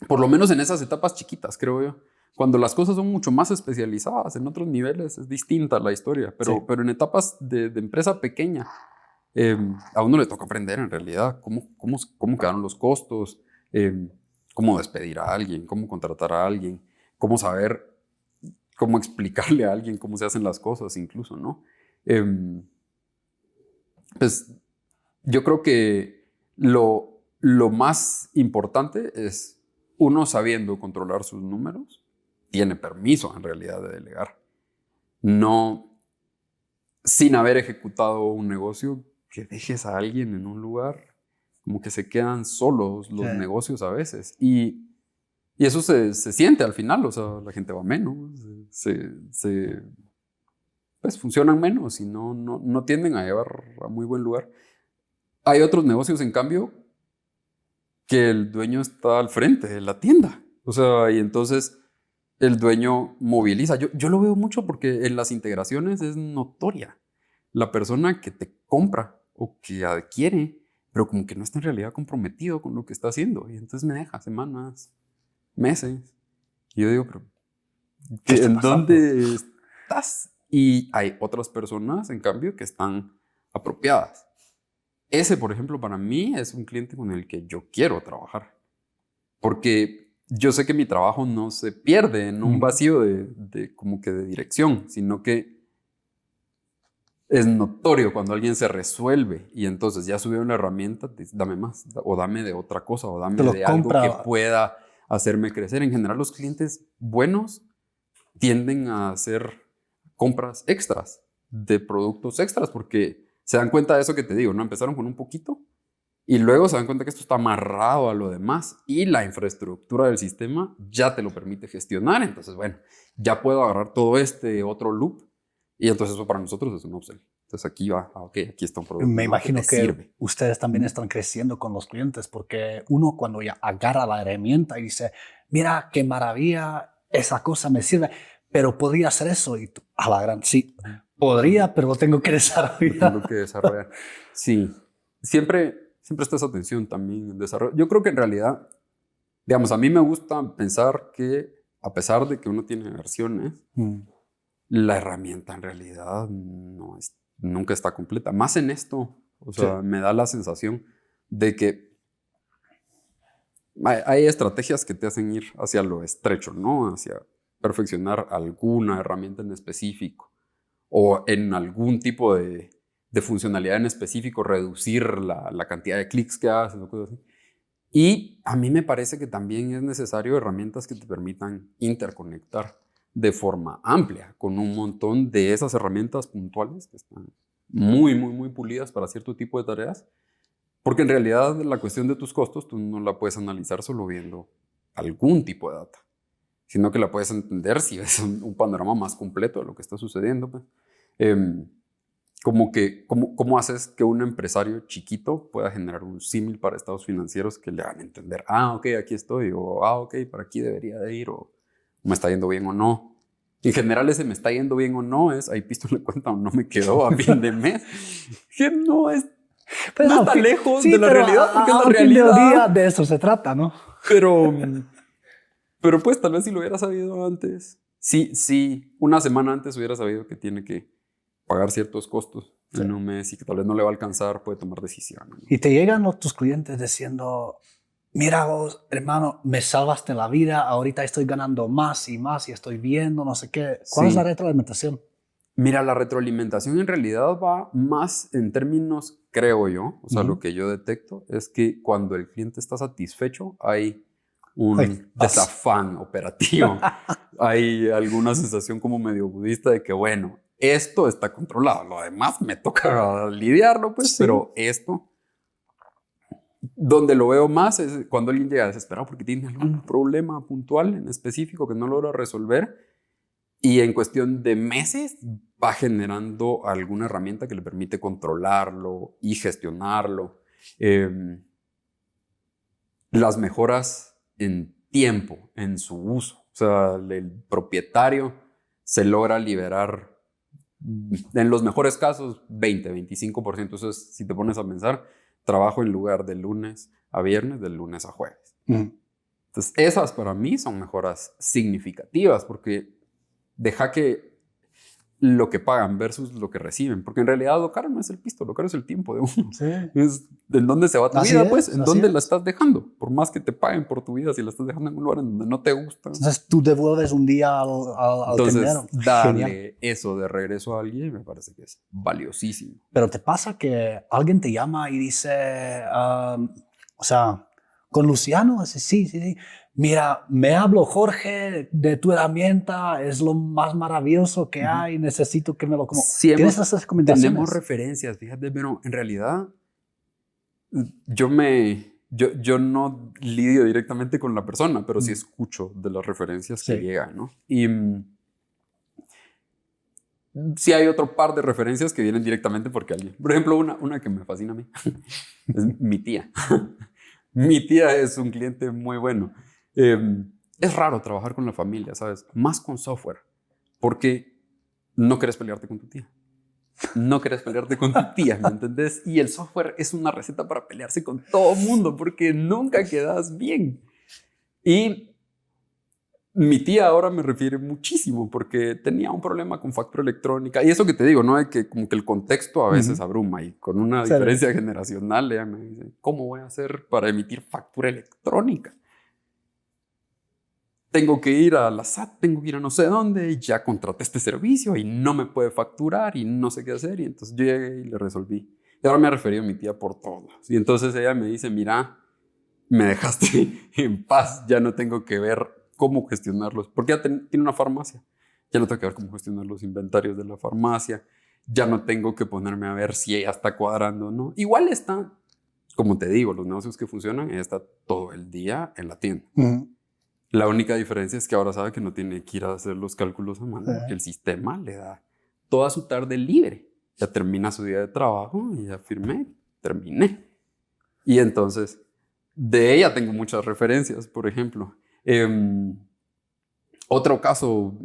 [SPEAKER 2] por lo menos en esas etapas chiquitas, creo yo. Cuando las cosas son mucho más especializadas, en otros niveles es distinta la historia. Pero en etapas de empresa pequeña, a uno le toca aprender en realidad cómo quedaron los costos, cómo despedir a alguien, cómo contratar a alguien, cómo saber, cómo explicarle a alguien cómo se hacen las cosas incluso, ¿no? Pues yo creo que lo más importante es uno sabiendo controlar sus números, tiene permiso en realidad de delegar. No sin haber ejecutado un negocio, que dejes a alguien en un lugar, como que se quedan solos los negocios a veces. Y eso se siente al final, o sea, la gente va menos, pues funcionan menos y no tienden a llevar a muy buen lugar. Hay otros negocios, en cambio, que el dueño está al frente de la tienda. O sea, y entonces el dueño moviliza. Yo lo veo mucho porque en las integraciones es notoria. La persona que te compra o que adquiere, pero como que no está en realidad comprometido con lo que está haciendo. Y entonces me deja semanas, meses. Y yo digo, pero ¿en dónde estás? Y hay otras personas, en cambio, que están apropiadas. Ese, por ejemplo, para mí es un cliente con el que yo quiero trabajar. Porque yo sé que mi trabajo no se pierde en un vacío como que de dirección, sino que es notorio cuando alguien se resuelve y entonces ya subió una herramienta, dame más, o dame de otra cosa, o dame de algo que pueda hacerme crecer. En general, los clientes buenos tienden a hacer compras extras de productos extras porque se dan cuenta de eso que te digo, ¿no? Empezaron con un poquito y luego se dan cuenta que esto está amarrado a lo demás y la infraestructura del sistema ya te lo permite gestionar. Entonces, bueno, ya puedo agarrar todo este otro loop y entonces eso para nosotros es un upsell. Entonces aquí va, ok, aquí está un producto.
[SPEAKER 1] Me imagino que sirve. Ustedes también están creciendo con los clientes porque uno cuando ya agarra la herramienta y dice, mira qué maravilla, esa cosa me sirve, pero podría hacer eso y tú, a la gran, sí, podría, pero lo tengo que desarrollar.
[SPEAKER 2] Tengo que desarrollar. Sí, siempre está esa tensión también en desarrollo. Yo creo que en realidad, digamos, a mí me gusta pensar que a pesar de que uno tiene versiones, la herramienta en realidad nunca está completa. Más en esto, o sea, me da la sensación de que hay estrategias que te hacen ir hacia lo estrecho, ¿no? Hacia perfeccionar alguna herramienta en específico o en algún tipo de funcionalidad en específico, reducir la cantidad de clics que haces o cosas así. Y a mí me parece que también es necesario herramientas que te permitan interconectar de forma amplia con un montón de esas herramientas puntuales que están muy, muy, muy pulidas para cierto tipo de tareas. Porque en realidad la cuestión de tus costos tú no la puedes analizar solo viendo algún tipo de data, sino que la puedes entender si ves un panorama más completo de lo que está sucediendo. Pues. ¿Cómo haces que un empresario chiquito pueda generar un símil para estados financieros que le hagan entender, ok, aquí estoy, o ok, para aquí debería de ir, o me está yendo bien o no? En general ese me está yendo bien o no es, ahí pisto en la cuenta o no me quedó a fin de mes. Que no es... Pues no está lejos de la realidad, porque es la realidad.
[SPEAKER 1] Fin del día de eso se trata, ¿no?
[SPEAKER 2] Pero pues tal vez si lo hubiera sabido antes, sí, una semana antes hubiera sabido que tiene que pagar ciertos costos en un mes y que tal vez no le va a alcanzar, puede tomar decisiones, ¿no?
[SPEAKER 1] Y te llegan tus clientes diciendo, mira vos, hermano, me salvaste la vida, ahorita estoy ganando más y más y estoy viendo no sé qué. ¿Cuál es la retroalimentación?
[SPEAKER 2] Mira, la retroalimentación en realidad va más en términos, creo yo, o sea, lo que yo detecto es que cuando el cliente está satisfecho hay un desafán operativo. Hay alguna sensación como medio budista de que, bueno, esto está controlado, lo demás me toca lidiarlo, pues, pero esto, donde lo veo más es cuando alguien llega desesperado porque tiene algún problema puntual en específico que no logra resolver y en cuestión de meses va generando alguna herramienta que le permite controlarlo y gestionarlo. Las mejoras en tiempo, en su uso. O sea, el propietario se logra liberar, en los mejores casos, 20-25%. Entonces, si te pones a pensar, trabajo en lugar de lunes a viernes, de lunes a jueves. Entonces, esas para mí son mejoras significativas porque deja que lo que pagan versus lo que reciben. Porque en realidad lo caro no es el pisto, lo caro es el tiempo de uno. Es en dónde se va tu vida, pues, en dónde la estás dejando. Por más que te paguen por tu vida, si la estás dejando en un lugar en donde no te gusta.
[SPEAKER 1] Entonces tú devuelves un día al tendero.
[SPEAKER 2] Darle
[SPEAKER 1] Genial.
[SPEAKER 2] eso de regreso a alguien me parece que es valiosísimo.
[SPEAKER 1] Pero te pasa que alguien te llama y dice, o sea, con Luciano, sí. Mira, me habló Jorge de tu herramienta, es lo más maravilloso que hay, necesito que me lo como. ¿Tienes esas recomendaciones?
[SPEAKER 2] Tenemos referencias, fíjate, pero en realidad yo no lidio directamente con la persona, pero sí escucho de las referencias que llegan, ¿no? Y sí hay otro par de referencias que vienen directamente porque alguien, por ejemplo, una que me fascina a mí, es mi tía. Mi tía es un cliente muy bueno. Es raro trabajar con la familia, ¿sabes? Más con software, porque no quieres pelearte con tu tía. No quieres pelearte con tu tía, ¿me entendés? Y el software es una receta para pelearse con todo mundo, porque nunca quedas bien. Y mi tía ahora me refiere muchísimo, porque tenía un problema con factura electrónica. Y eso que te digo, ¿no? De que como que el contexto a veces abruma. Y con una diferencia generacional, ella me dice, ¿cómo voy a hacer para emitir factura electrónica? Tengo que ir a la SAT, tengo que ir a no sé dónde, y ya contraté este servicio y no me puede facturar y no sé qué hacer. Y entonces yo llegué y le resolví. Y ahora me ha referido a mi tía por todo. Y entonces ella me dice, mira, me dejaste en paz, ya no tengo que ver cómo gestionarlos. Porque ya tiene una farmacia. Ya no tengo que ver cómo gestionar los inventarios de la farmacia. Ya no tengo que ponerme a ver si ella está cuadrando o no. Igual está, como te digo, los negocios que funcionan, ella está todo el día en la tienda. La única diferencia es que ahora sabe que no tiene que ir a hacer los cálculos a mano, porque el sistema le da toda su tarde libre. Ya termina su día de trabajo y ya firmé, terminé. Y entonces, de ella tengo muchas referencias, por ejemplo. Otro caso,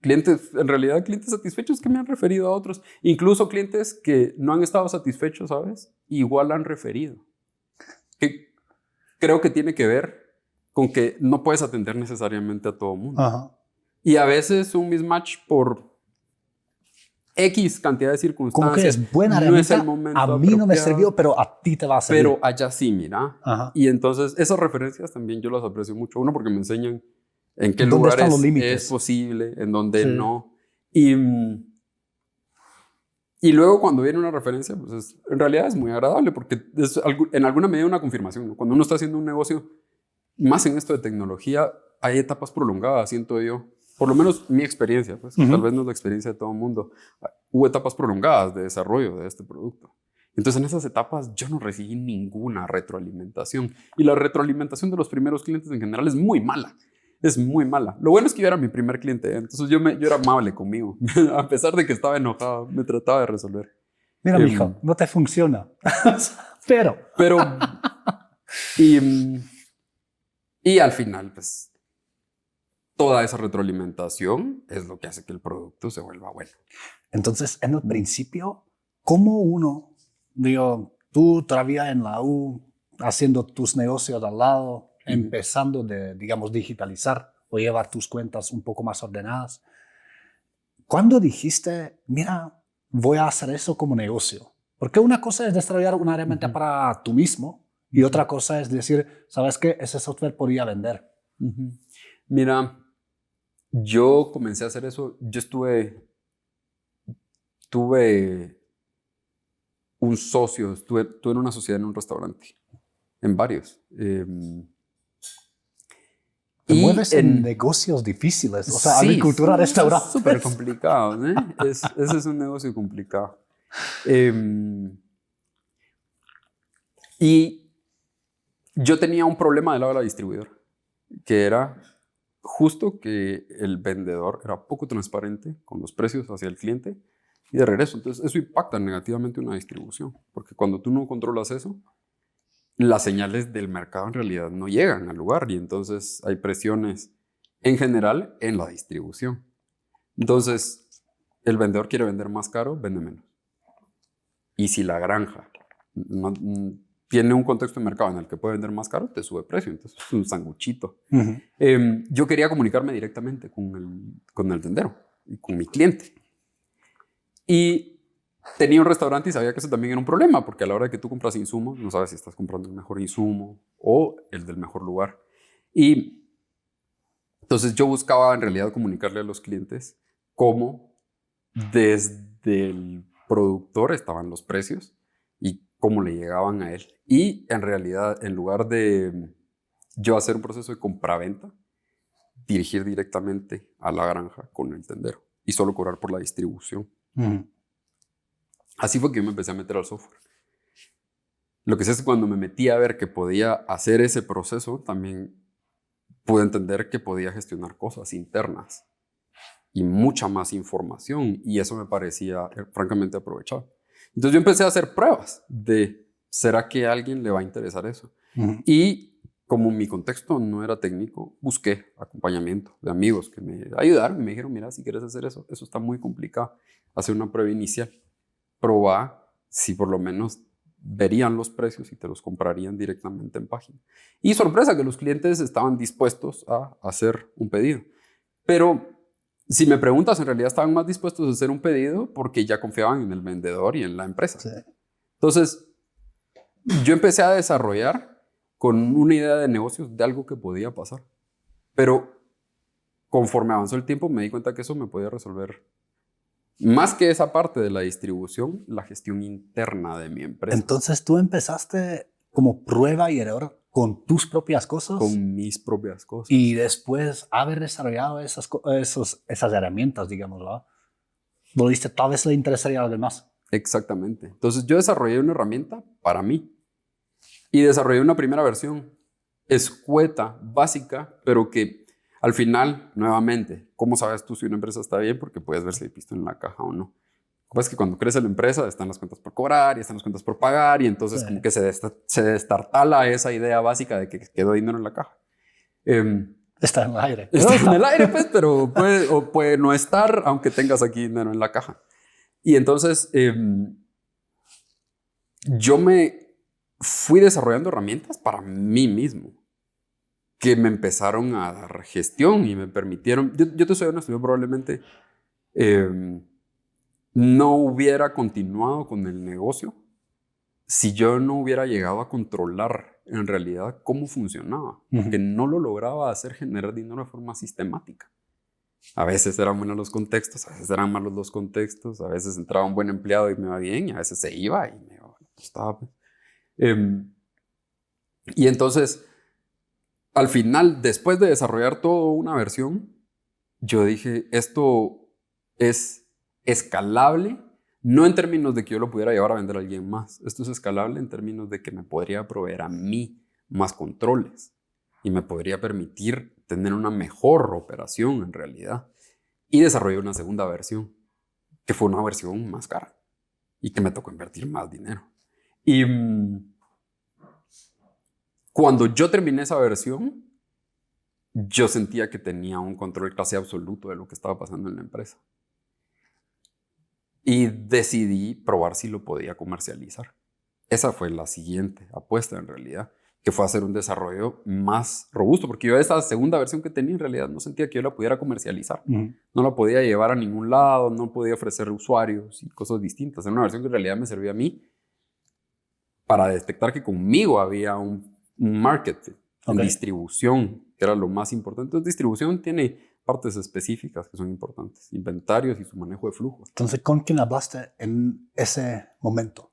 [SPEAKER 2] clientes, en realidad clientes satisfechos que me han referido a otros, incluso clientes que no han estado satisfechos, ¿sabes? Igual han referido. Que creo que tiene que ver con que no puedes atender necesariamente a todo el mundo. Y a veces un mismatch por X cantidad de circunstancias.
[SPEAKER 1] Como que es buena,
[SPEAKER 2] no es el momento
[SPEAKER 1] a mí no me sirvió, pero a ti te va a servir.
[SPEAKER 2] Pero allá sí, mira. Y entonces esas referencias también yo las aprecio mucho. Uno, porque me enseñan en qué lugares es posible, en dónde no. Y luego cuando viene una referencia, pues en realidad es muy agradable porque es en alguna medida una confirmación, ¿no? Cuando uno está haciendo un negocio, más en esto de tecnología, hay etapas prolongadas, siento yo. Por lo menos mi experiencia, pues, tal vez no es la experiencia de todo el mundo. Hubo etapas prolongadas de desarrollo de este producto. Entonces en esas etapas yo no recibí ninguna retroalimentación. Y la retroalimentación de los primeros clientes en general es muy mala. Es muy mala. Lo bueno es que yo era mi primer cliente, entonces yo era amable conmigo. A pesar de que estaba enojado, me trataba de resolver.
[SPEAKER 1] Mira, mijo, no te funciona. Pero
[SPEAKER 2] y al final, pues, toda esa retroalimentación es lo que hace que el producto se vuelva bueno.
[SPEAKER 1] Entonces, en el principio, ¿cómo uno, digo, tú todavía en la U, haciendo tus negocios al lado, empezando de, digamos, digitalizar o llevar tus cuentas un poco más ordenadas. ¿Cuándo dijiste, mira, voy a hacer eso como negocio? Porque una cosa es desarrollar una herramienta para tú mismo y otra cosa es decir, ¿sabes qué? Ese software podría vender.
[SPEAKER 2] Mira, yo comencé a hacer eso. Tuve un socio, estuve en una sociedad en un restaurante, en varios.
[SPEAKER 1] Te mueves en negocios difíciles, o sea,
[SPEAKER 2] sí,
[SPEAKER 1] agricultura, restaurantes.
[SPEAKER 2] Es súper complicado, ¿eh? Ese es un negocio complicado. Y yo tenía un problema del lado de la distribuidora, que era justo que el vendedor era poco transparente con los precios hacia el cliente y de regreso. Entonces, eso impacta negativamente una distribución, porque cuando tú no controlas eso, las señales del mercado en realidad no llegan al lugar y entonces hay presiones en general en la distribución. Entonces, el vendedor quiere vender más caro, vende menos. Y si la granja tiene un contexto de mercado en el que puede vender más caro, te sube precio. Entonces, es un sanguchito. Yo quería comunicarme directamente con el tendero y con mi cliente. Y tenía un restaurante y sabía que eso también era un problema, porque a la hora de que tú compras insumos, no sabes si estás comprando el mejor insumo o el del mejor lugar. Y entonces yo buscaba en realidad comunicarle a los clientes cómo desde el productor estaban los precios y cómo le llegaban a él. Y en realidad, en lugar de yo hacer un proceso de compraventa, dirigir directamente a la granja con el tendero y solo cobrar por la distribución. Así fue que yo me empecé a meter al software. Lo que sé es que cuando me metí a ver que podía hacer ese proceso, también pude entender que podía gestionar cosas internas y mucha más información, y eso me parecía francamente aprovechado. Entonces yo empecé a hacer pruebas de, ¿será que a alguien le va a interesar eso? Y como mi contexto no era técnico, busqué acompañamiento de amigos que me ayudaron y me dijeron, mira, si quieres hacer eso, eso está muy complicado, hacer una prueba inicial. Probar si por lo menos verían los precios y te los comprarían directamente en página. Y sorpresa que los clientes estaban dispuestos a hacer un pedido. Pero si me preguntas, en realidad estaban más dispuestos a hacer un pedido porque ya confiaban en el vendedor y en la empresa. Sí. Entonces, yo empecé a desarrollar con una idea de negocios de algo que podía pasar. Pero conforme avanzó el tiempo, me di cuenta que eso me podía resolver más que esa parte de la distribución, la gestión interna de mi empresa.
[SPEAKER 1] Entonces tú empezaste como prueba y error con tus propias cosas.
[SPEAKER 2] Con mis propias cosas.
[SPEAKER 1] Y después haber desarrollado esas herramientas, digamos, ¿no? Lo viste, tal vez le interesaría a los demás.
[SPEAKER 2] Exactamente. Entonces yo desarrollé una herramienta para mí. Y desarrollé una primera versión escueta, básica, pero que al final, nuevamente, ¿cómo sabes tú si una empresa está bien? Porque puedes ver si hay pisto en la caja o no. Pues que cuando crece la empresa están las cuentas por cobrar y están las cuentas por pagar y entonces como que se destartala esa idea básica de que quedó dinero en la caja.
[SPEAKER 1] Está en el aire.
[SPEAKER 2] Está en el aire, pues, pero puede no estar aunque tengas aquí dinero en la caja. Y entonces yo me fui desarrollando herramientas para mí mismo que me empezaron a dar gestión y me permitieron, yo te soy honesto, yo probablemente no hubiera continuado con el negocio si yo no hubiera llegado a controlar en realidad cómo funcionaba, porque no lo lograba hacer generar dinero de forma sistemática. A veces eran buenos los contextos, a veces eran malos los contextos, a veces entraba un buen empleado y me iba bien, y a veces se iba y me estaba. Y entonces, al final, después de desarrollar toda una versión, yo dije, esto es escalable, no en términos de que yo lo pudiera llevar a vender a alguien más. Esto es escalable en términos de que me podría proveer a mí más controles y me podría permitir tener una mejor operación en realidad. Y desarrollé una segunda versión, que fue una versión más cara y que me tocó invertir más dinero. Y cuando yo terminé esa versión, yo sentía que tenía un control casi absoluto de lo que estaba pasando en la empresa. Y decidí probar si lo podía comercializar. Esa fue la siguiente apuesta en realidad. que fue hacer un desarrollo más robusto, porque yo esa segunda versión que tenía en realidad no sentía que yo la pudiera comercializar. No la podía llevar a ningún lado, no podía ofrecer usuarios y cosas distintas. Era una versión que en realidad me servía a mí para detectar que conmigo había un market fit, en distribución, que era lo más importante. Entonces, distribución tiene partes específicas que son importantes, inventarios y su manejo de flujos.
[SPEAKER 1] Entonces, ¿con quién hablaste en ese momento?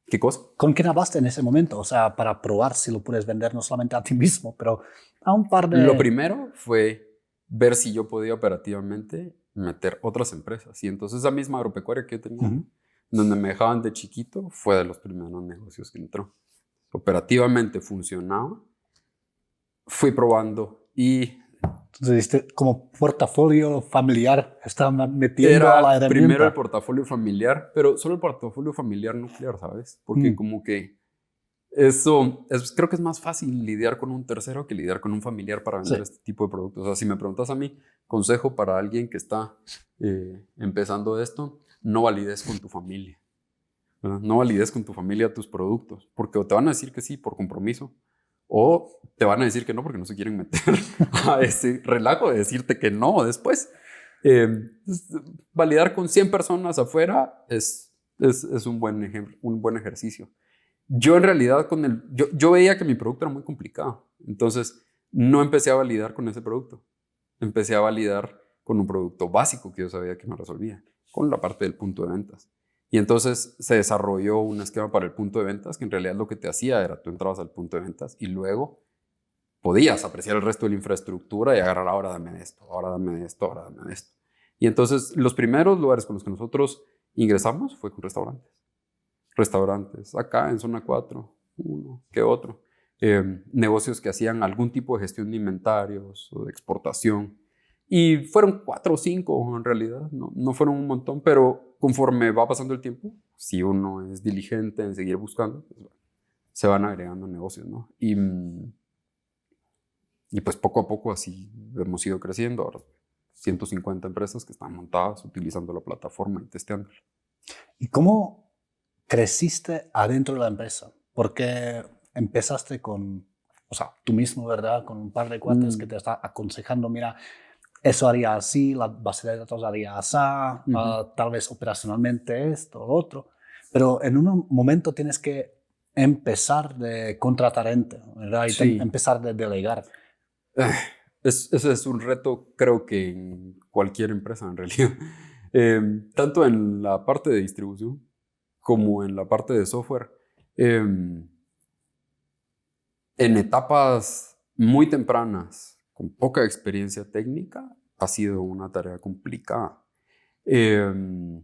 [SPEAKER 2] ¿Qué cosa?
[SPEAKER 1] ¿Con quién hablaste en ese momento? O sea, para probar si lo puedes vender no solamente a ti mismo, pero a un par de...
[SPEAKER 2] Lo primero fue ver si yo podía operativamente meter otras empresas. Y entonces esa misma agropecuaria que yo tenía, donde me dejaban de chiquito, fue de los primeros negocios que entró. Operativamente funcionaba. Fui probando y...
[SPEAKER 1] Entonces, como portafolio familiar, estaba metiendo a la
[SPEAKER 2] Era
[SPEAKER 1] herramienta.
[SPEAKER 2] primero el portafolio familiar, pero solo el portafolio familiar nuclear, ¿sabes? Porque como que eso, creo que es más fácil lidiar con un tercero que lidiar con un familiar para vender este tipo de productos. O sea, si me preguntas a mí, consejo para alguien que está empezando esto, no valides con tu familia. ¿Verdad? No valides con tu familia tus productos, porque o te van a decir que sí por compromiso, o te van a decir que no porque no se quieren meter a ese relajo de decirte que no después. Validar con 100 personas afuera es un buen ejercicio. Yo en realidad yo veía que mi producto era muy complicado, entonces no empecé a validar con ese producto. Empecé a validar con un producto básico que yo sabía que me resolvía, con la parte del punto de ventas. Y entonces se desarrolló un esquema para el punto de ventas que en realidad lo que te hacía era tú entrabas al punto de ventas y luego podías apreciar el resto de la infraestructura y agarrar ahora dame esto, ahora dame esto, ahora dame esto. Y entonces los primeros lugares con los que nosotros ingresamos fue con restaurantes, acá en zona 4, uno que otro. Negocios que hacían algún tipo de gestión de inventarios o de exportación. Y fueron 4 o 5 en realidad, no fueron un montón, pero conforme va pasando el tiempo, si uno es diligente en seguir buscando, pues, se van agregando negocios, ¿no? Y pues poco a poco así hemos ido creciendo. Ahora 150 empresas que están montadas utilizando la plataforma y testeándola.
[SPEAKER 1] ¿Y cómo creciste adentro de la empresa? Porque empezaste con, o sea, tú mismo, ¿verdad? Con un par de cuates que te están aconsejando, mira, eso haría así, la base de datos haría así, tal vez operacionalmente esto, lo otro. Pero en un momento tienes que empezar de contratar gente, ¿verdad? Y
[SPEAKER 2] Sí.
[SPEAKER 1] empezar de delegar.
[SPEAKER 2] Ese es un reto, creo que en cualquier empresa en realidad. Tanto en la parte de distribución como en la parte de software. En etapas muy tempranas, con poca experiencia técnica, ha sido una tarea complicada. Me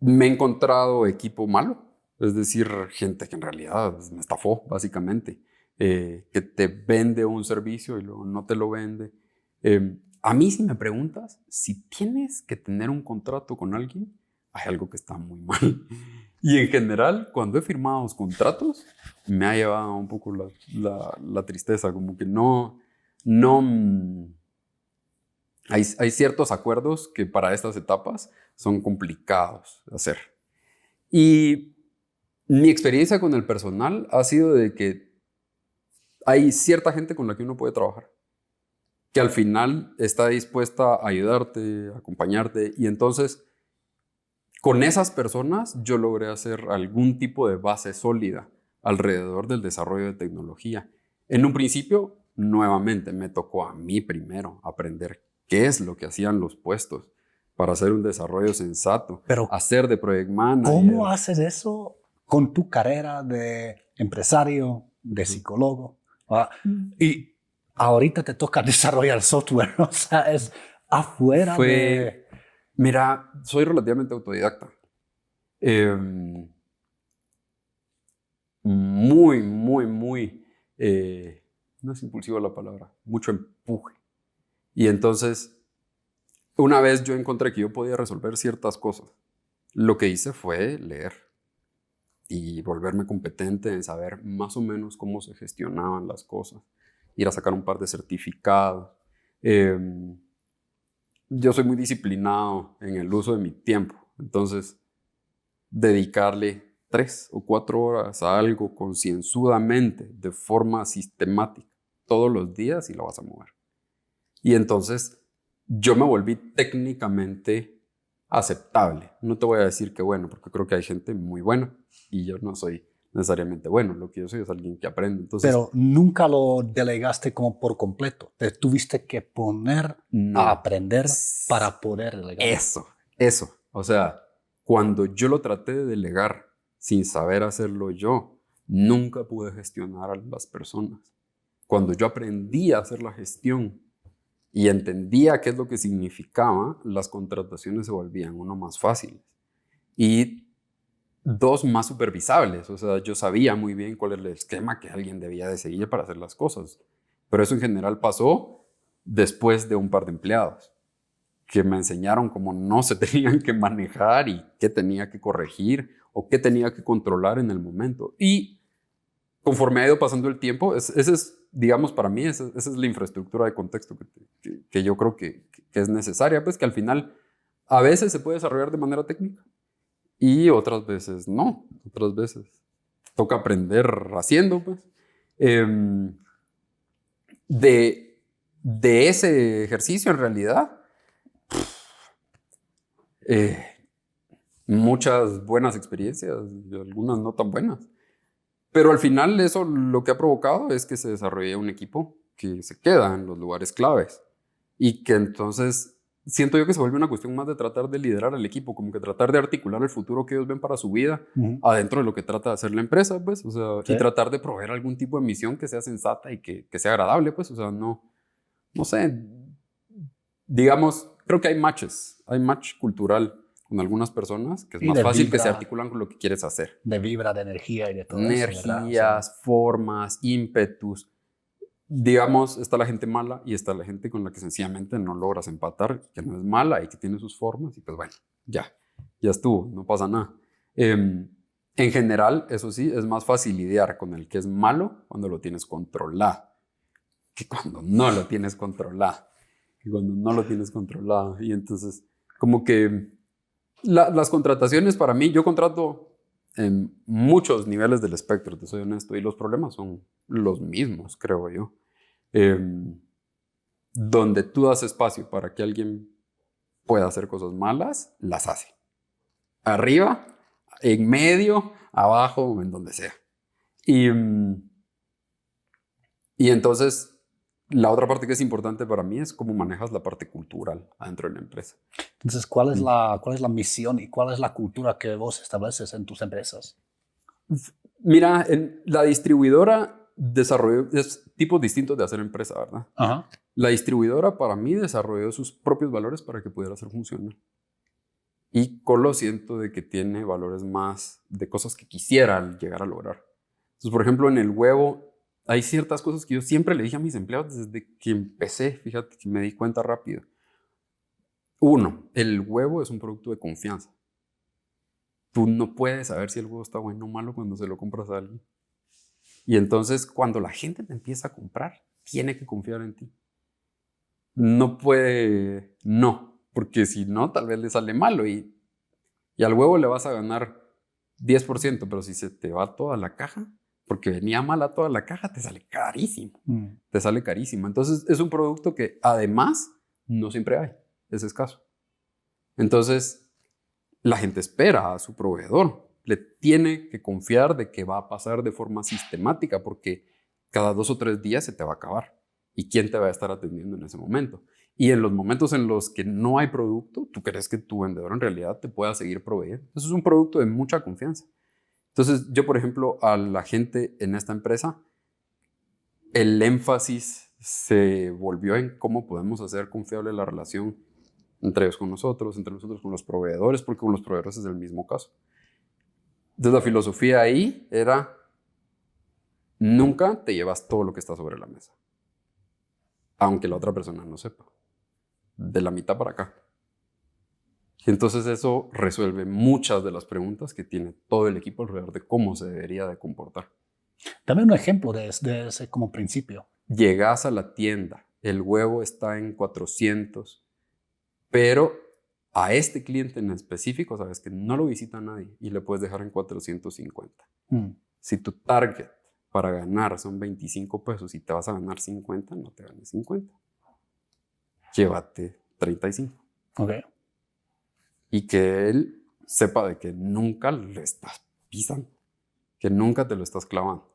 [SPEAKER 2] he encontrado equipo malo, es decir, gente que en realidad me estafó, básicamente, que te vende un servicio y luego no te lo vende. A mí, si me preguntas, si tienes que tener un contrato con alguien, hay algo que está muy mal. Y en general, cuando he firmado los contratos, me ha llevado un poco la tristeza, como que no hay ciertos acuerdos que para estas etapas son complicados de hacer. Y mi experiencia con el personal ha sido de que hay cierta gente con la que uno puede trabajar, que al final está dispuesta a ayudarte, a acompañarte, y entonces con esas personas yo logré hacer algún tipo de base sólida alrededor del desarrollo de tecnología. En un principio, nuevamente, me tocó a mí primero aprender qué es lo que hacían los puestos para hacer un desarrollo sensato,
[SPEAKER 1] Pero
[SPEAKER 2] hacer de project manager.
[SPEAKER 1] ¿cómo haces eso con tu carrera de empresario, de psicólogo? Y ahorita te toca desarrollar software, o sea, es afuera de...
[SPEAKER 2] Mira, soy relativamente autodidacta. Muy, no es impulsiva la palabra, mucho empuje. Y entonces, una vez yo encontré que yo podía resolver ciertas cosas, lo que hice fue leer y volverme competente en saber más o menos cómo se gestionaban las cosas, ir a sacar un par de certificados. Yo soy muy disciplinado en el uso de mi tiempo, entonces dedicarle 3 o 4 horas a algo concienzudamente, de forma sistemática, todos los días y lo vas a mover. Y entonces yo me volví técnicamente aceptable. No te voy a decir que bueno, porque creo que hay gente muy buena y yo no soy necesariamente bueno. Lo que yo soy es alguien que aprende. Entonces,
[SPEAKER 1] pero nunca lo delegaste como por completo. Te tuviste que poner a aprender para poder delegar.
[SPEAKER 2] Eso. O sea, cuando yo lo traté de delegar sin saber hacerlo yo, nunca pude gestionar a las personas. Cuando yo aprendí a hacer la gestión y entendía qué es lo que significaba, las contrataciones se volvían uno más fáciles y dos más supervisables. O sea, yo sabía muy bien cuál era el esquema que alguien debía de seguir para hacer las cosas. Pero eso en general pasó después de un par de empleados que me enseñaron cómo no se tenían que manejar y qué tenía que corregir o qué tenía que controlar en el momento. Y conforme ha ido pasando el tiempo, ese es, digamos, para mí, esa es la infraestructura de contexto que yo creo que es necesaria, pues que al final a veces se puede desarrollar de manera técnica y otras veces no. Otras veces toca aprender haciendo, pues. De ese ejercicio, en realidad, muchas buenas experiencias y algunas no tan buenas. Pero al final eso lo que ha provocado es que se desarrolle un equipo que se queda en los lugares claves y que entonces siento yo que se vuelve una cuestión más de tratar de liderar al equipo, como que tratar de articular el futuro que ellos ven para su vida adentro de lo que trata de hacer la empresa, pues, o sea, y tratar de proveer algún tipo de misión que sea sensata y que sea agradable, pues, o sea, no sé, digamos, creo que hay match cultural con algunas personas, que es más fácil que se articulan con lo que quieres hacer.
[SPEAKER 1] De vibra, de energía y de todo
[SPEAKER 2] energías,
[SPEAKER 1] eso, ¿verdad? O sea,
[SPEAKER 2] formas, ímpetus. Digamos, está la gente mala y está la gente con la que sencillamente no logras empatar, que no es mala y que tiene sus formas y pues bueno, ya estuvo, no pasa nada. En general, eso sí, es más fácil lidiar con el que es malo cuando lo tienes controlado que cuando no lo tienes controlado. Y entonces, como que las contrataciones para mí, yo contrato en muchos niveles del espectro, te soy honesto, y los problemas son los mismos, creo yo. Donde tú das espacio para que alguien pueda hacer cosas malas, las hace. Arriba, en medio, abajo, en donde sea. Y entonces, la otra parte que es importante para mí es cómo manejas la parte cultural adentro de la empresa.
[SPEAKER 1] Entonces, ¿cuál es la misión y cuál es la cultura que vos estableces en tus empresas?
[SPEAKER 2] Mira, la distribuidora desarrolló tipos distintos de hacer empresa, ¿verdad?
[SPEAKER 1] Ajá.
[SPEAKER 2] La distribuidora para mí desarrolló sus propios valores para que pudiera hacer funcionar. Y Colo siento de que tiene valores más de cosas que quisiera llegar a lograr. Entonces, por ejemplo, en el huevo hay ciertas cosas que yo siempre le dije a mis empleados desde que empecé, fíjate que me di cuenta rápido. Uno, el huevo es un producto de confianza. Tú no puedes saber si el huevo está bueno o malo cuando se lo compras a alguien. Y entonces, cuando la gente te empieza a comprar, tiene que confiar en ti. No puede, no, porque si no, tal vez le sale malo y al huevo le vas a ganar 10%, pero si se te va toda la caja, porque venía mala toda la caja, te sale carísimo. Te sale carísimo. Entonces, es un producto que además no siempre hay, es escaso. Entonces, la gente espera a su proveedor. Le tiene que confiar de que va a pasar de forma sistemática porque cada 2 o 3 días se te va a acabar. ¿Y quién te va a estar atendiendo en ese momento? Y en los momentos en los que no hay producto, tú crees que tu vendedor en realidad te pueda seguir proveyendo. Eso es un producto de mucha confianza. Entonces, yo, por ejemplo, a la gente en esta empresa, el énfasis se volvió en cómo podemos hacer confiable la relación entre ellos con nosotros, entre nosotros con los proveedores, porque con los proveedores es el mismo caso. Entonces, la filosofía ahí era, nunca te llevas todo lo que está sobre la mesa, aunque la otra persona no sepa, de la mitad para acá. Y entonces eso resuelve muchas de las preguntas que tiene todo el equipo alrededor de cómo se debería de comportar.
[SPEAKER 1] Dame un ejemplo de ese como principio.
[SPEAKER 2] Llegas a la tienda, el huevo está en 400, pero a este cliente en específico, sabes que no lo visita nadie y le puedes dejar en 450. Si tu target para ganar son 25 pesos y te vas a ganar 50, no te ganes 50. Llévate 35.
[SPEAKER 1] Ok.
[SPEAKER 2] Y que él sepa de que nunca le estás pisando, que nunca te lo estás clavando.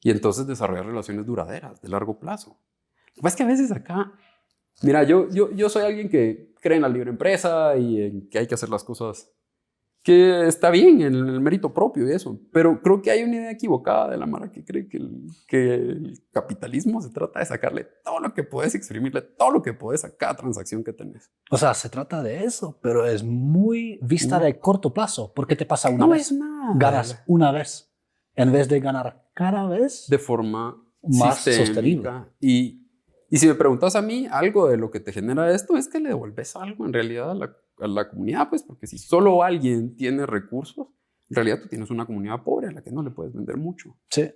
[SPEAKER 2] Y entonces desarrollar relaciones duraderas, de largo plazo. Lo que pasa es que a veces acá, mira, yo soy alguien que cree en la libre empresa y en que hay que hacer las cosas que está bien, en el mérito propio y eso. Pero creo que hay una idea equivocada de la mara que cree que el capitalismo se trata de sacarle todo lo que puedes, exprimirle todo lo que puedes a cada transacción que tenés.
[SPEAKER 1] O sea, se trata de eso, pero es muy vista de corto plazo. ¿Por qué te pasa una
[SPEAKER 2] No
[SPEAKER 1] vez?
[SPEAKER 2] es nada.
[SPEAKER 1] Ganas una vez en vez de ganar cada vez
[SPEAKER 2] de forma
[SPEAKER 1] más
[SPEAKER 2] sistémica.
[SPEAKER 1] sostenible.
[SPEAKER 2] Y si me preguntas a mí, algo de lo que te genera esto es que le devuelves algo en realidad a la comunidad, pues, porque si solo alguien tiene recursos, en realidad tú tienes una comunidad pobre a la que no le puedes vender mucho.
[SPEAKER 1] Sí.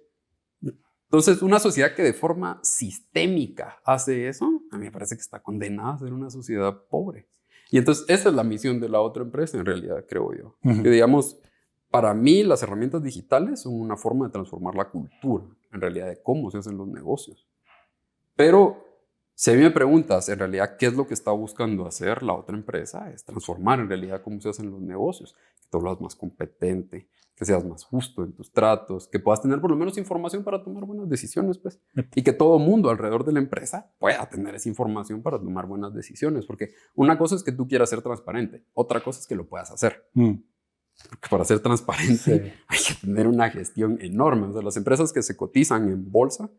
[SPEAKER 2] Entonces, una sociedad que de forma sistémica hace eso, a mí me parece que está condenada a ser una sociedad pobre. Y entonces, esa es la misión de la otra empresa, en realidad, creo yo. Que digamos, para mí, las herramientas digitales son una forma de transformar la cultura, en realidad, de cómo se hacen los negocios. Pero si a mí me preguntas, en realidad, ¿qué es lo que está buscando hacer la otra empresa? Es transformar, en realidad, cómo se hacen los negocios. Que tú seas más competente, que seas más justo en tus tratos, que puedas tener por lo menos información para tomar buenas decisiones, pues. Y que todo mundo alrededor de la empresa pueda tener esa información para tomar buenas decisiones. Porque una cosa es que tú quieras ser transparente, otra cosa es que lo puedas hacer. Porque para ser transparente hay que tener una gestión enorme. O sea, las empresas que se cotizan en bolsa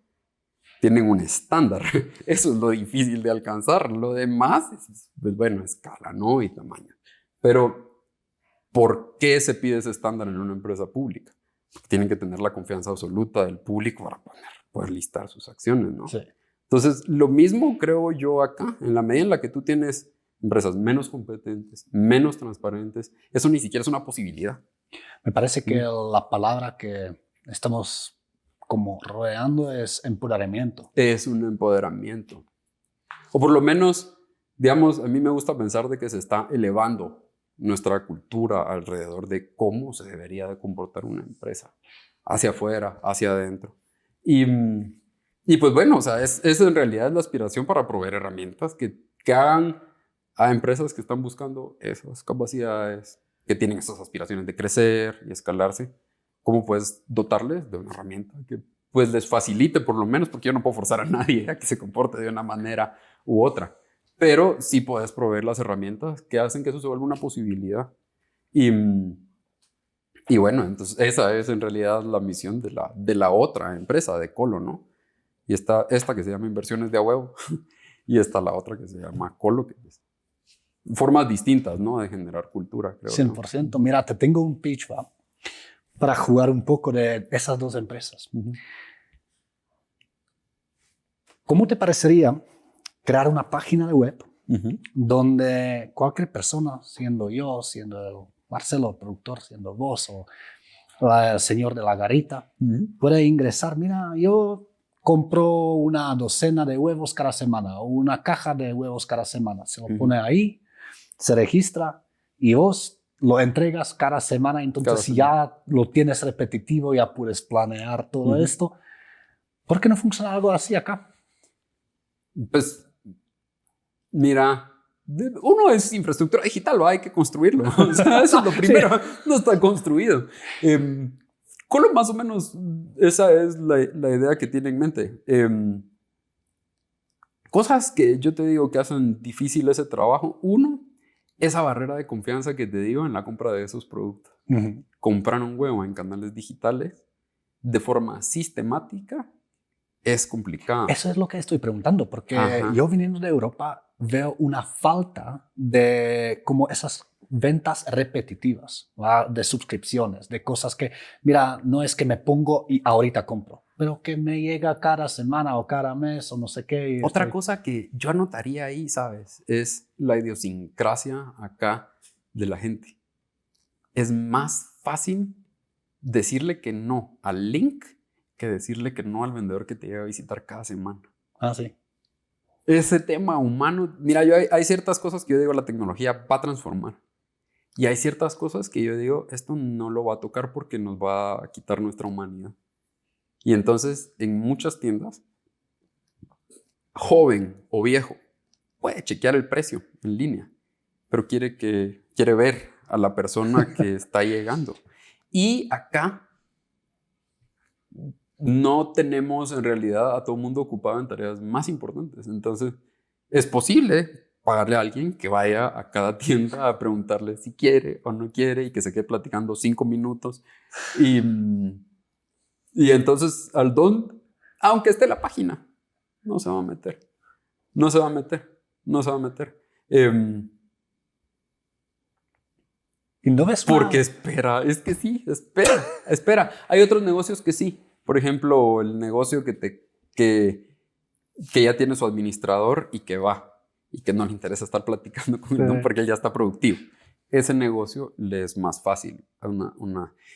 [SPEAKER 2] tienen un estándar. Eso es lo difícil de alcanzar. Lo demás es, pues bueno, escala, ¿no? Y tamaño. Pero, ¿por qué se pide ese estándar en una empresa pública? Porque tienen que tener la confianza absoluta del público para poder listar sus acciones, ¿no?
[SPEAKER 1] Sí.
[SPEAKER 2] Entonces, lo mismo creo yo acá. En la medida en la que tú tienes empresas menos competentes, menos transparentes, eso ni siquiera es una posibilidad.
[SPEAKER 1] Me parece que la palabra que estamos como rodeando es empoderamiento.
[SPEAKER 2] Es un empoderamiento. O por lo menos, digamos, a mí me gusta pensar de que se está elevando nuestra cultura alrededor de cómo se debería de comportar una empresa, hacia afuera, hacia adentro. Y pues bueno, o sea, es en realidad la aspiración para proveer herramientas que hagan a empresas que están buscando esas capacidades, que tienen esas aspiraciones de crecer y escalarse, ¿cómo puedes dotarles de una herramienta que pues les facilite por lo menos? Porque yo no puedo forzar a nadie a que se comporte de una manera u otra, pero sí puedes proveer las herramientas que hacen que eso se vuelva una posibilidad. Y bueno, entonces esa es en realidad la misión de la otra empresa, de Colo, ¿no? Y está esta que se llama Inversiones de a Huevo y está la otra que se llama Colo, que es formas distintas, ¿no? De generar cultura, creo.
[SPEAKER 1] 100%. ¿No? Mira, te tengo un pitch, ¿va? Para jugar un poco de esas dos empresas. ¿Cómo te parecería crear una página de web donde cualquier persona, siendo yo, siendo Marcelo, el productor, siendo vos o el señor de la garita, puede ingresar? Mira, yo compro una docena de huevos cada semana o una caja de huevos cada semana. Se lo pone ahí, se registra y vos lo entregas cada semana. Entonces, si ya lo tienes repetitivo, ya puedes planear todo esto. ¿Por qué no funciona algo así acá?
[SPEAKER 2] Pues, mira, uno es infraestructura digital, ¿no? Hay que construirlo. O sea, eso es lo primero. No está construido. Colo, más o menos, esa es la idea que tiene en mente. Cosas que yo te digo que hacen difícil ese trabajo. Uno, esa barrera de confianza que te digo en la compra de esos productos. Comprar un huevo en canales digitales de forma sistemática es complicado.
[SPEAKER 1] Eso es lo que estoy preguntando, porque yo viniendo de Europa veo una falta de como esas ventas repetitivas, ¿va? De suscripciones, de cosas que, mira, no es que me pongo y ahorita compro, pero que me llega cada semana o cada mes o no sé qué.
[SPEAKER 2] Otra cosa que yo anotaría ahí, ¿sabes? Es la idiosincrasia acá de la gente. Es más fácil decirle que no al link que decirle que no al vendedor que te llega a visitar cada semana.
[SPEAKER 1] Ah, sí.
[SPEAKER 2] ese tema humano, mira, hay ciertas cosas que yo digo, la tecnología va a transformar. Y hay ciertas cosas que yo digo, esto no lo va a tocar porque nos va a quitar nuestra humanidad. Y entonces, en muchas tiendas, joven o viejo, puede chequear el precio en línea, pero quiere ver a la persona que está llegando. Y acá no tenemos en realidad a todo el mundo ocupado en tareas más importantes. Entonces, es posible pagarle a alguien que vaya a cada tienda a preguntarle si quiere o no quiere y que se quede platicando 5 minutos. Y entonces al don, aunque esté en la página, no se va a meter. No se va a meter. No se va a meter.
[SPEAKER 1] Y no ves
[SPEAKER 2] Porque
[SPEAKER 1] mal.
[SPEAKER 2] espera, es que sí, espera. Hay otros negocios que sí. Por ejemplo, el negocio que ya tiene su administrador y que va, y que no le interesa estar platicando con el don porque él ya está productivo. Ese negocio le es más fácil.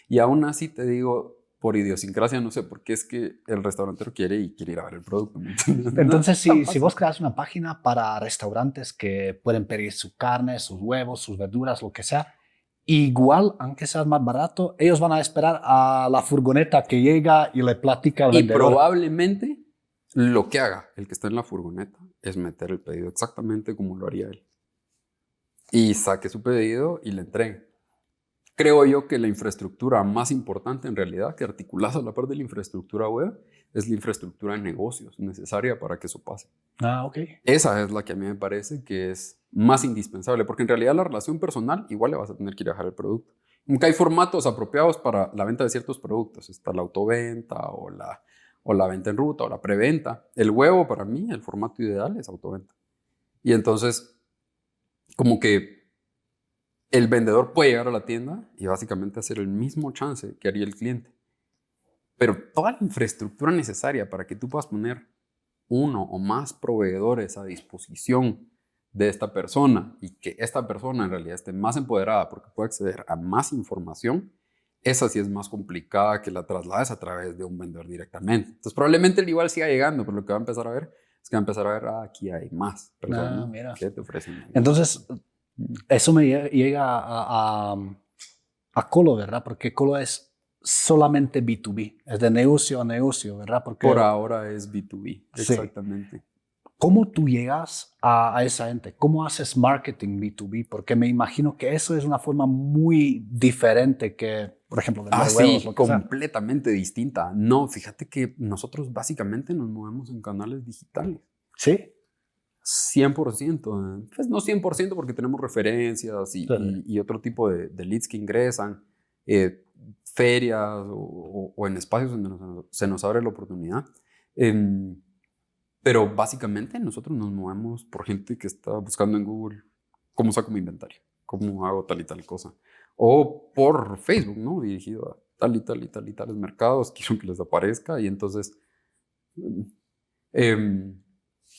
[SPEAKER 2] Y aún así te digo, por idiosincrasia, no sé, porque es que el restaurantero quiere ir a ver el producto.
[SPEAKER 1] Entonces,
[SPEAKER 2] No,
[SPEAKER 1] si vos creas una página para restaurantes que pueden pedir su carne, sus huevos, sus verduras, lo que sea, igual, aunque sea más barato, ellos van a esperar a la furgoneta que llega y le platica al
[SPEAKER 2] y
[SPEAKER 1] vendedor.
[SPEAKER 2] probablemente lo que haga el que está en la furgoneta es meter el pedido exactamente como lo haría él. Y saque su pedido y le entregue. Creo yo que la infraestructura más importante en realidad, que articulada a la par de la infraestructura web, es la infraestructura de negocios necesaria para que eso pase.
[SPEAKER 1] Ah, ok.
[SPEAKER 2] Esa es la que a mí me parece que es más indispensable, porque en realidad la relación personal igual le vas a tener que ir a dejar el producto. Aunque hay formatos apropiados para la venta de ciertos productos. Está la autoventa o la venta en ruta o la preventa. El huevo para mí, el formato ideal es autoventa. Y entonces, como que el vendedor puede llegar a la tienda y básicamente hacer el mismo chance que haría el cliente. Pero toda la infraestructura necesaria para que tú puedas poner uno o más proveedores a disposición de esta persona y que esta persona en realidad esté más empoderada porque puede acceder a más información, esa sí es más complicada que la traslades a través de un vendedor directamente. Entonces probablemente el igual siga llegando, pero lo que va a empezar a ver es que va a empezar a ver, aquí hay más personas que te ofrecen.
[SPEAKER 1] Entonces, eso me llega a Colo, ¿verdad? Porque Colo es solamente B2B, es de negocio a negocio, ¿verdad? Porque,
[SPEAKER 2] por ahora es B2B,
[SPEAKER 1] sí.
[SPEAKER 2] exactamente.
[SPEAKER 1] ¿Cómo tú llegas a esa gente? ¿Cómo haces marketing B2B? Porque me imagino que eso es una forma muy diferente que, por ejemplo, vender huevos.
[SPEAKER 2] Sí,
[SPEAKER 1] Lo que
[SPEAKER 2] completamente distinta. No, fíjate que nosotros básicamente nos movemos en canales digitales.
[SPEAKER 1] Sí.
[SPEAKER 2] 100%. Pues no 100% porque tenemos referencias y otro tipo de leads que ingresan, ferias o en espacios donde se nos abre la oportunidad. Pero básicamente nosotros nos movemos por gente que está buscando en Google cómo saco mi inventario, cómo hago tal y tal cosa. O por Facebook, ¿no? Dirigido a tal y tal y tal y tales mercados, quiero que les aparezca. Y entonces,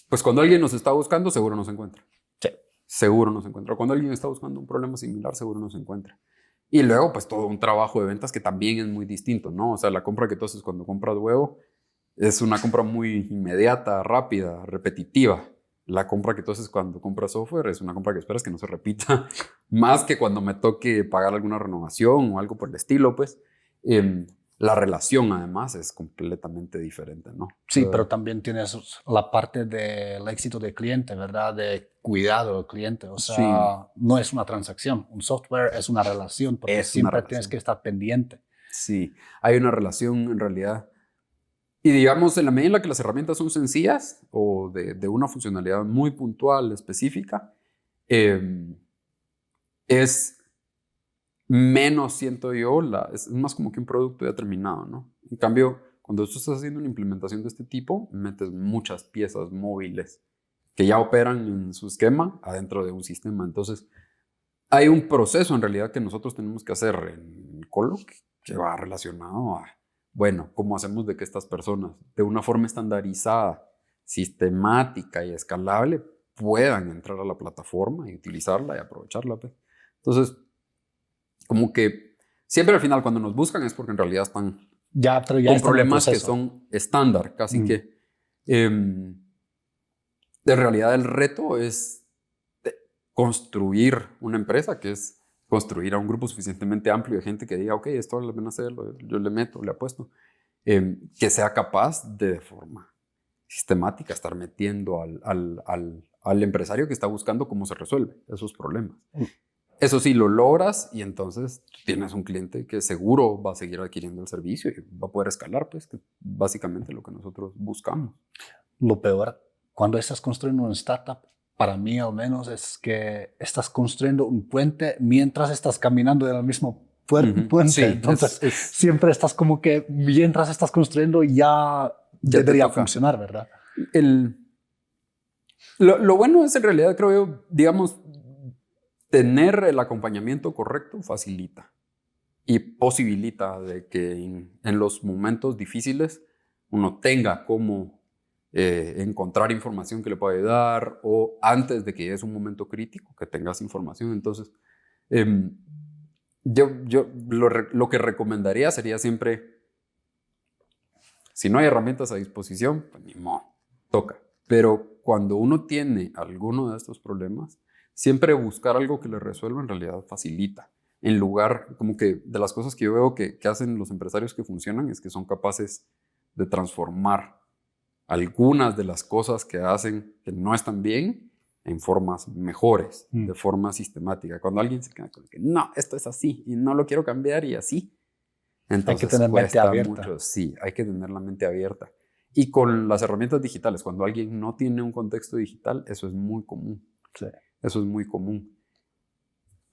[SPEAKER 2] pues cuando alguien nos está buscando, seguro nos encuentra.
[SPEAKER 1] Sí.
[SPEAKER 2] Seguro nos encuentra. Cuando alguien está buscando un problema similar, seguro nos encuentra. Y luego, pues todo un trabajo de ventas que también es muy distinto, ¿no? O sea, la compra que tú haces cuando compras huevo es una compra muy inmediata, rápida, repetitiva. La compra que tú haces cuando compras software es una compra que esperas que no se repita, más que cuando me toque pagar alguna renovación o algo por el estilo, pues. La relación, además, es completamente diferente, ¿no?
[SPEAKER 1] Sí, pero también tienes la parte del éxito del cliente, ¿verdad? De cuidado del cliente. O sea, sí. No es una transacción. Un software es una relación porque siempre tienes que estar pendiente.
[SPEAKER 2] Sí, hay una relación en realidad. Y digamos, en la medida en la que las herramientas son sencillas o de una funcionalidad muy puntual, específica, es menos, siento yo, es más como que un producto ya terminado, ¿no? En cambio, cuando tú estás haciendo una implementación de este tipo, metes muchas piezas móviles que ya operan en su esquema adentro de un sistema. Entonces, hay un proceso en realidad que nosotros tenemos que hacer en Colo que va relacionado a, bueno, ¿cómo hacemos de que estas personas, de una forma estandarizada, sistemática y escalable, puedan entrar a la plataforma y utilizarla y aprovecharla? Pues? Entonces, como que siempre al final cuando nos buscan es porque en realidad están con problemas que son estándar, casi que. en realidad el reto es construir una empresa, que es construir a un grupo suficientemente amplio de gente que diga, ok, esto vale la pena hacerlo, yo le meto, le apuesto, que sea capaz de forma sistemática estar metiendo al empresario que está buscando cómo se resuelve esos problemas. Eso sí, lo logras y entonces tienes un cliente que seguro va a seguir adquiriendo el servicio y va a poder escalar, pues, que básicamente lo que nosotros buscamos.
[SPEAKER 1] Lo peor, cuando estás construyendo una startup, para mí al menos, es que estás construyendo un puente mientras estás caminando en el mismo puente.
[SPEAKER 2] Sí,
[SPEAKER 1] entonces, siempre estás como que mientras estás construyendo ya debería funcionar, ¿verdad?
[SPEAKER 2] Lo bueno es en realidad, creo yo, digamos, tener el acompañamiento correcto facilita y posibilita de que en los momentos difíciles uno tenga cómo encontrar información que le pueda ayudar, o antes de que es un momento crítico que tengas información. Entonces, yo lo que recomendaría sería siempre, si no hay herramientas a disposición, pues ni modo, toca. Pero cuando uno tiene alguno de estos problemas, siempre buscar algo que le resuelva en realidad facilita. En lugar, como que de las cosas que yo veo que hacen los empresarios que funcionan, es que son capaces de transformar algunas de las cosas que hacen que no están bien en formas mejores, de forma sistemática. Cuando alguien se queda con que no, esto es así y no lo quiero cambiar y así, entonces
[SPEAKER 1] hay que tener mente abierta.
[SPEAKER 2] Mucho. Sí, hay que tener la mente abierta. Y con las herramientas digitales, cuando alguien no tiene un contexto digital, eso es muy común.
[SPEAKER 1] Sí.
[SPEAKER 2] Eso es muy común.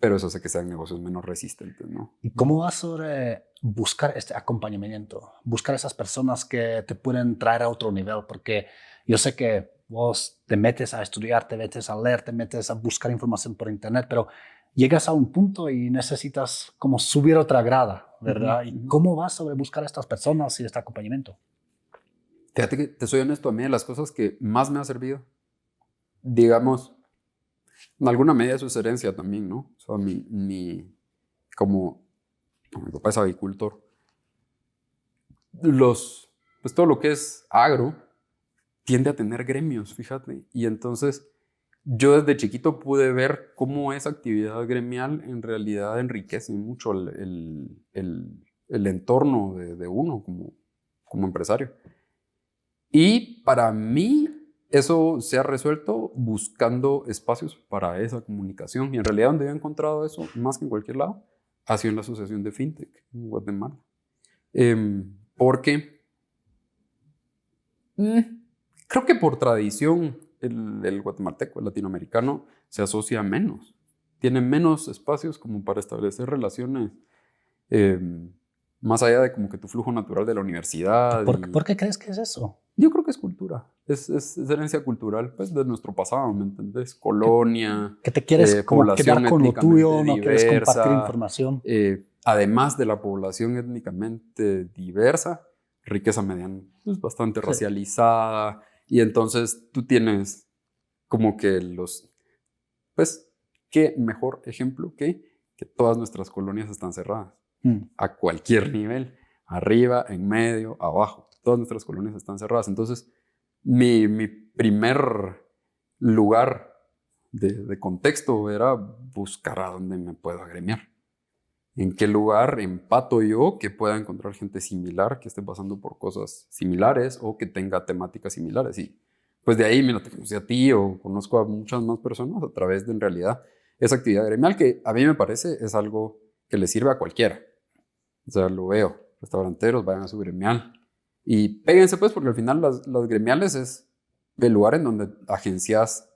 [SPEAKER 2] Pero eso hace que sean negocios menos resistentes, ¿no?
[SPEAKER 1] ¿Y cómo vas sobre buscar este acompañamiento? Buscar esas personas que te pueden traer a otro nivel, porque yo sé que vos te metes a estudiar, te metes a leer, te metes a buscar información por internet, pero llegas a un punto y necesitas como subir otra grada, ¿verdad? ¿Y cómo vas sobre buscar a estas personas y este acompañamiento?
[SPEAKER 2] Fíjate que te soy honesto, a mí de las cosas que más me ha servido, digamos, en alguna medida eso es herencia también, ¿no? O sea, como mi papá es agricultor, pues todo lo que es agro tiende a tener gremios, fíjate. Y entonces yo desde chiquito pude ver cómo esa actividad gremial en realidad enriquece mucho el entorno de uno como empresario. Y para mí eso se ha resuelto buscando espacios para esa comunicación. Y en realidad donde he encontrado eso, más que en cualquier lado, ha sido en la Asociación de FinTech en Guatemala. Porque creo que por tradición el guatemalteco, el latinoamericano, se asocia menos. Tiene menos espacios como para establecer relaciones más allá de como que tu flujo natural de la universidad.
[SPEAKER 1] ¿Por qué crees que es eso?
[SPEAKER 2] Yo creo que es cultura, es herencia cultural, pues, de nuestro pasado, ¿me entendés? Colonia,
[SPEAKER 1] que te quieres como quedar con lo tuyo, no quieres compartir información.
[SPEAKER 2] Además de la población étnicamente diversa, riqueza mediana, pues, bastante racializada, y entonces tú tienes como que pues, qué mejor ejemplo que todas nuestras colonias están cerradas, a cualquier nivel, arriba, en medio, abajo. Todas nuestras colonias están cerradas. Entonces, mi primer lugar de contexto era buscar a dónde me puedo agremiar. En qué lugar empato yo que pueda encontrar gente similar, que esté pasando por cosas similares o que tenga temáticas similares. Y pues de ahí, mira, te conocí a ti o conozco a muchas más personas a través de, en realidad, esa actividad gremial que a mí me parece es algo que le sirve a cualquiera. O sea, lo veo. Restauranteros, vayan a su gremial. Y péguense, pues, porque al final las gremiales es el lugar en donde agencias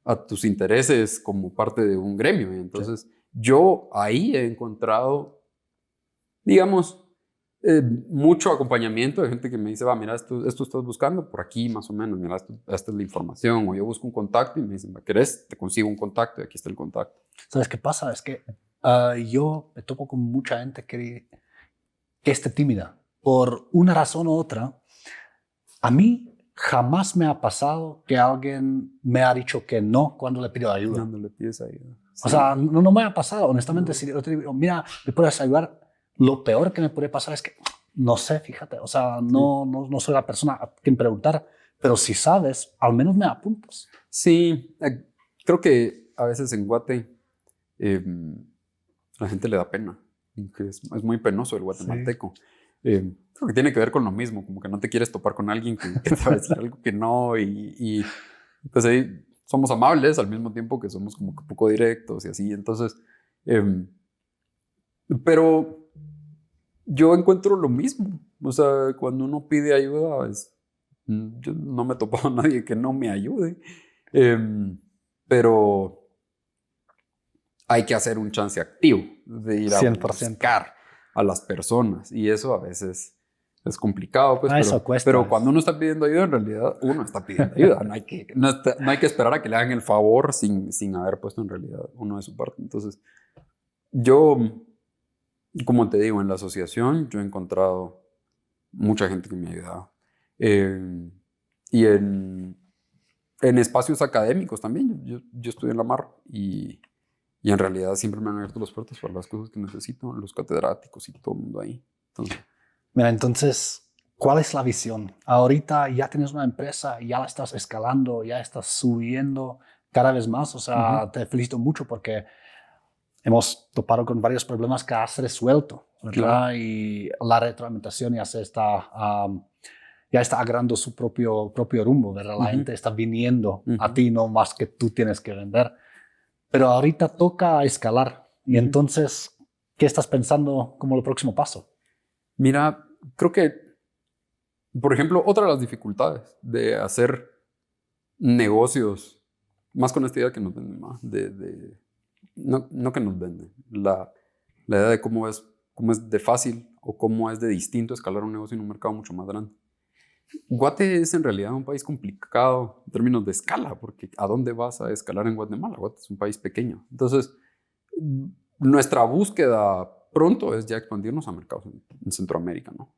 [SPEAKER 2] a tus intereses como parte de un gremio. Y entonces, yo ahí he encontrado, digamos, mucho acompañamiento de gente que me dice, va, mira, esto estás buscando por aquí más o menos, mira, esta es la información. O yo busco un contacto y me dicen, ¿querés? Te consigo un contacto y aquí está el contacto.
[SPEAKER 1] ¿Sabes qué pasa? Es que yo me topo con mucha gente que esté tímida. Por una razón u otra, a mí jamás me ha pasado que alguien me ha dicho que no cuando le pido ayuda.
[SPEAKER 2] Cuando le pides ayuda. Sí.
[SPEAKER 1] O sea, no me ha pasado, honestamente. No. Si yo te digo, mira, ¿me puedes ayudar? Lo peor que me puede pasar es que no sé, fíjate. O sea, no soy la persona a quien preguntar, pero si sabes, al menos me apuntas.
[SPEAKER 2] Sí, creo que a veces en Guate la gente le da pena, que es muy penoso el guatemalteco. Sí. Creo que tiene que ver con lo mismo, como que no te quieres topar con alguien que te va a decir algo que no y pues ahí somos amables al mismo tiempo que somos como que poco directos y así. Entonces, pero yo encuentro lo mismo. O sea, cuando uno pide ayuda, yo no me he topado a nadie que no me ayude. Pero hay que hacer un chance activo de ir a
[SPEAKER 1] 100%.
[SPEAKER 2] buscar a las personas. Y eso a veces es complicado, pues,
[SPEAKER 1] Eso cuesta.
[SPEAKER 2] pero cuando uno está pidiendo ayuda, en realidad uno está pidiendo ayuda. No hay que esperar a que le hagan el favor sin haber puesto en realidad uno de su parte. Entonces, yo, como te digo, en la asociación yo he encontrado mucha gente que me ha ayudado. Y en espacios académicos también. Yo estudié en la Mar y en realidad siempre me han abierto las puertas para las cosas que necesito, los catedráticos y todo el mundo ahí.
[SPEAKER 1] Entonces, ¿cuál es la visión? Ahorita ya tienes una empresa, ya la estás escalando, ya estás subiendo cada vez más. O sea, te felicito mucho porque hemos topado con varios problemas que has resuelto, ¿verdad? Claro. Y la retroalimentación ya está agarrando su propio rumbo, ¿verdad? La gente está viniendo a ti, no más que tú tienes que vender. Pero ahorita toca escalar. Y entonces, ¿qué estás pensando como el próximo paso?
[SPEAKER 2] Mira, creo que, por ejemplo, otra de las dificultades de hacer negocios, más con esta idea que nos venden, ¿no? No que nos venden, la idea de cómo es de fácil o cómo es de distinto escalar un negocio en un mercado mucho más grande. Guate es en realidad un país complicado en términos de escala, porque ¿a dónde vas a escalar en Guatemala? Guate es un país pequeño. Entonces, nuestra búsqueda pronto es ya expandirnos a mercados en Centroamérica, ¿no?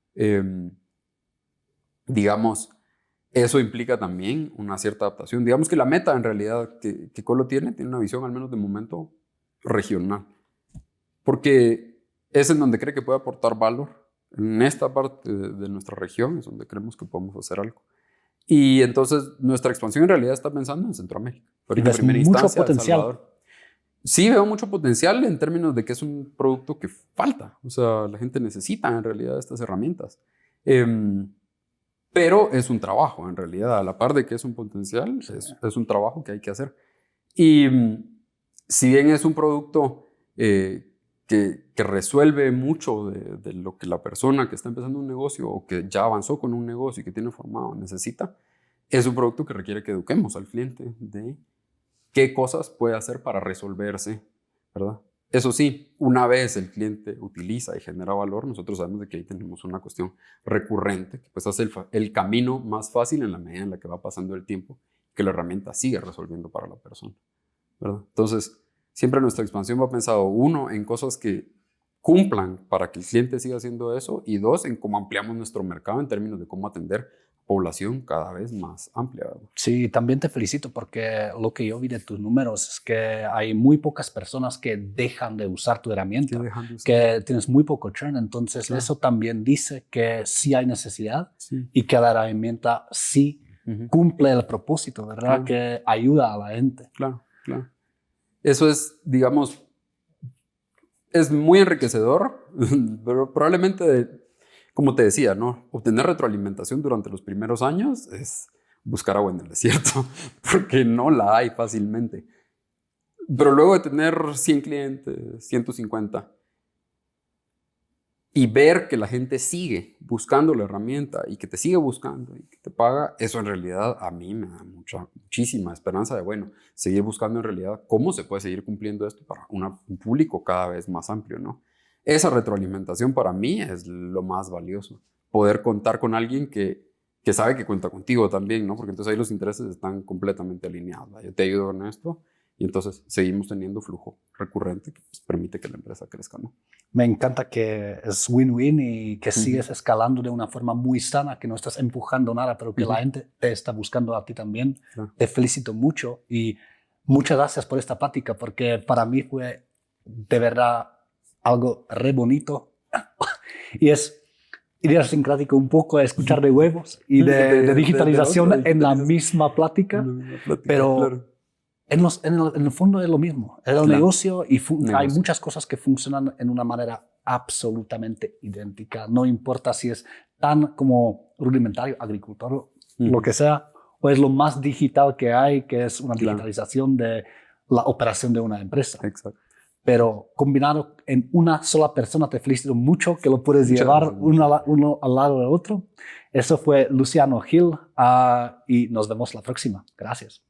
[SPEAKER 2] Digamos, eso implica también una cierta adaptación. Digamos que la meta en realidad que Colo tiene una visión al menos de momento regional, porque es en donde cree que puede aportar valor. En esta parte de nuestra región es donde creemos que podemos hacer algo. Y entonces nuestra expansión en realidad está pensando en Centroamérica.
[SPEAKER 1] Ahorita en primera instancia, El Salvador.
[SPEAKER 2] Sí, veo mucho potencial en términos de que es un producto que falta. O sea, la gente necesita en realidad estas herramientas. Pero es un trabajo en realidad. A la par de que es un potencial, es un trabajo que hay que hacer. Y si bien es un producto que resuelve mucho de lo que la persona que está empezando un negocio o que ya avanzó con un negocio y que tiene formado necesita, es un producto que requiere que eduquemos al cliente de qué cosas puede hacer para resolverse, ¿verdad? Eso sí, una vez el cliente utiliza y genera valor, nosotros sabemos de que ahí tenemos una cuestión recurrente que pues hace el camino más fácil en la medida en la que va pasando el tiempo, que la herramienta sigue resolviendo para la persona, ¿verdad? Entonces, siempre nuestra expansión va pensado, uno, en cosas que cumplan para que el cliente siga haciendo eso, y dos, en cómo ampliamos nuestro mercado en términos de cómo atender población cada vez más amplia, ¿verdad?
[SPEAKER 1] Sí, también te felicito porque lo que yo vi de tus números es que hay muy pocas personas que dejan de usar tu herramienta, que tienes muy poco churn, entonces claro. Eso también dice que sí hay necesidad y que la herramienta sí cumple el propósito, ¿verdad? Claro. Que ayuda a la gente.
[SPEAKER 2] Claro, claro. Eso es, digamos, es muy enriquecedor, pero probablemente como te decía, ¿no? Obtener retroalimentación durante los primeros años es buscar agua en el desierto, porque no la hay fácilmente. Pero luego de tener 100 clientes, 150, y ver que la gente sigue buscando la herramienta y que te sigue buscando y que te paga, eso en realidad a mí me da muchísima esperanza de, bueno, seguir buscando en realidad cómo se puede seguir cumpliendo esto para un público cada vez más amplio, ¿no? Esa retroalimentación para mí es lo más valioso. Poder contar con alguien que sabe que cuenta contigo también, ¿no? Porque entonces ahí los intereses están completamente alineados, ¿verdad? Yo te ayudo en esto y entonces seguimos teniendo flujo recurrente que pues, permite que la empresa crezca, ¿no?
[SPEAKER 1] Me encanta que es win-win y que sigues escalando de una forma muy sana, que no estás empujando nada, pero que la gente te está buscando a ti también. Claro. Te felicito mucho y muchas gracias por esta plática porque para mí fue de verdad algo re bonito y es idiosincrático un poco escuchar de huevos y de digitalización en la misma plática, pero
[SPEAKER 2] claro.
[SPEAKER 1] en el fondo es lo mismo. Es el
[SPEAKER 2] Claro.
[SPEAKER 1] negocio y hay muchas cosas que funcionan en una manera absolutamente idéntica. No importa si es tan como rudimentario, agricultor, lo que sea, o es lo más digital que hay, que es una digitalización de la operación de una empresa.
[SPEAKER 2] Exacto.
[SPEAKER 1] Pero combinado en una sola persona, te felicito mucho que lo puedes llevar uno al lado del otro. Eso fue Luciano Gil y nos vemos la próxima. Gracias.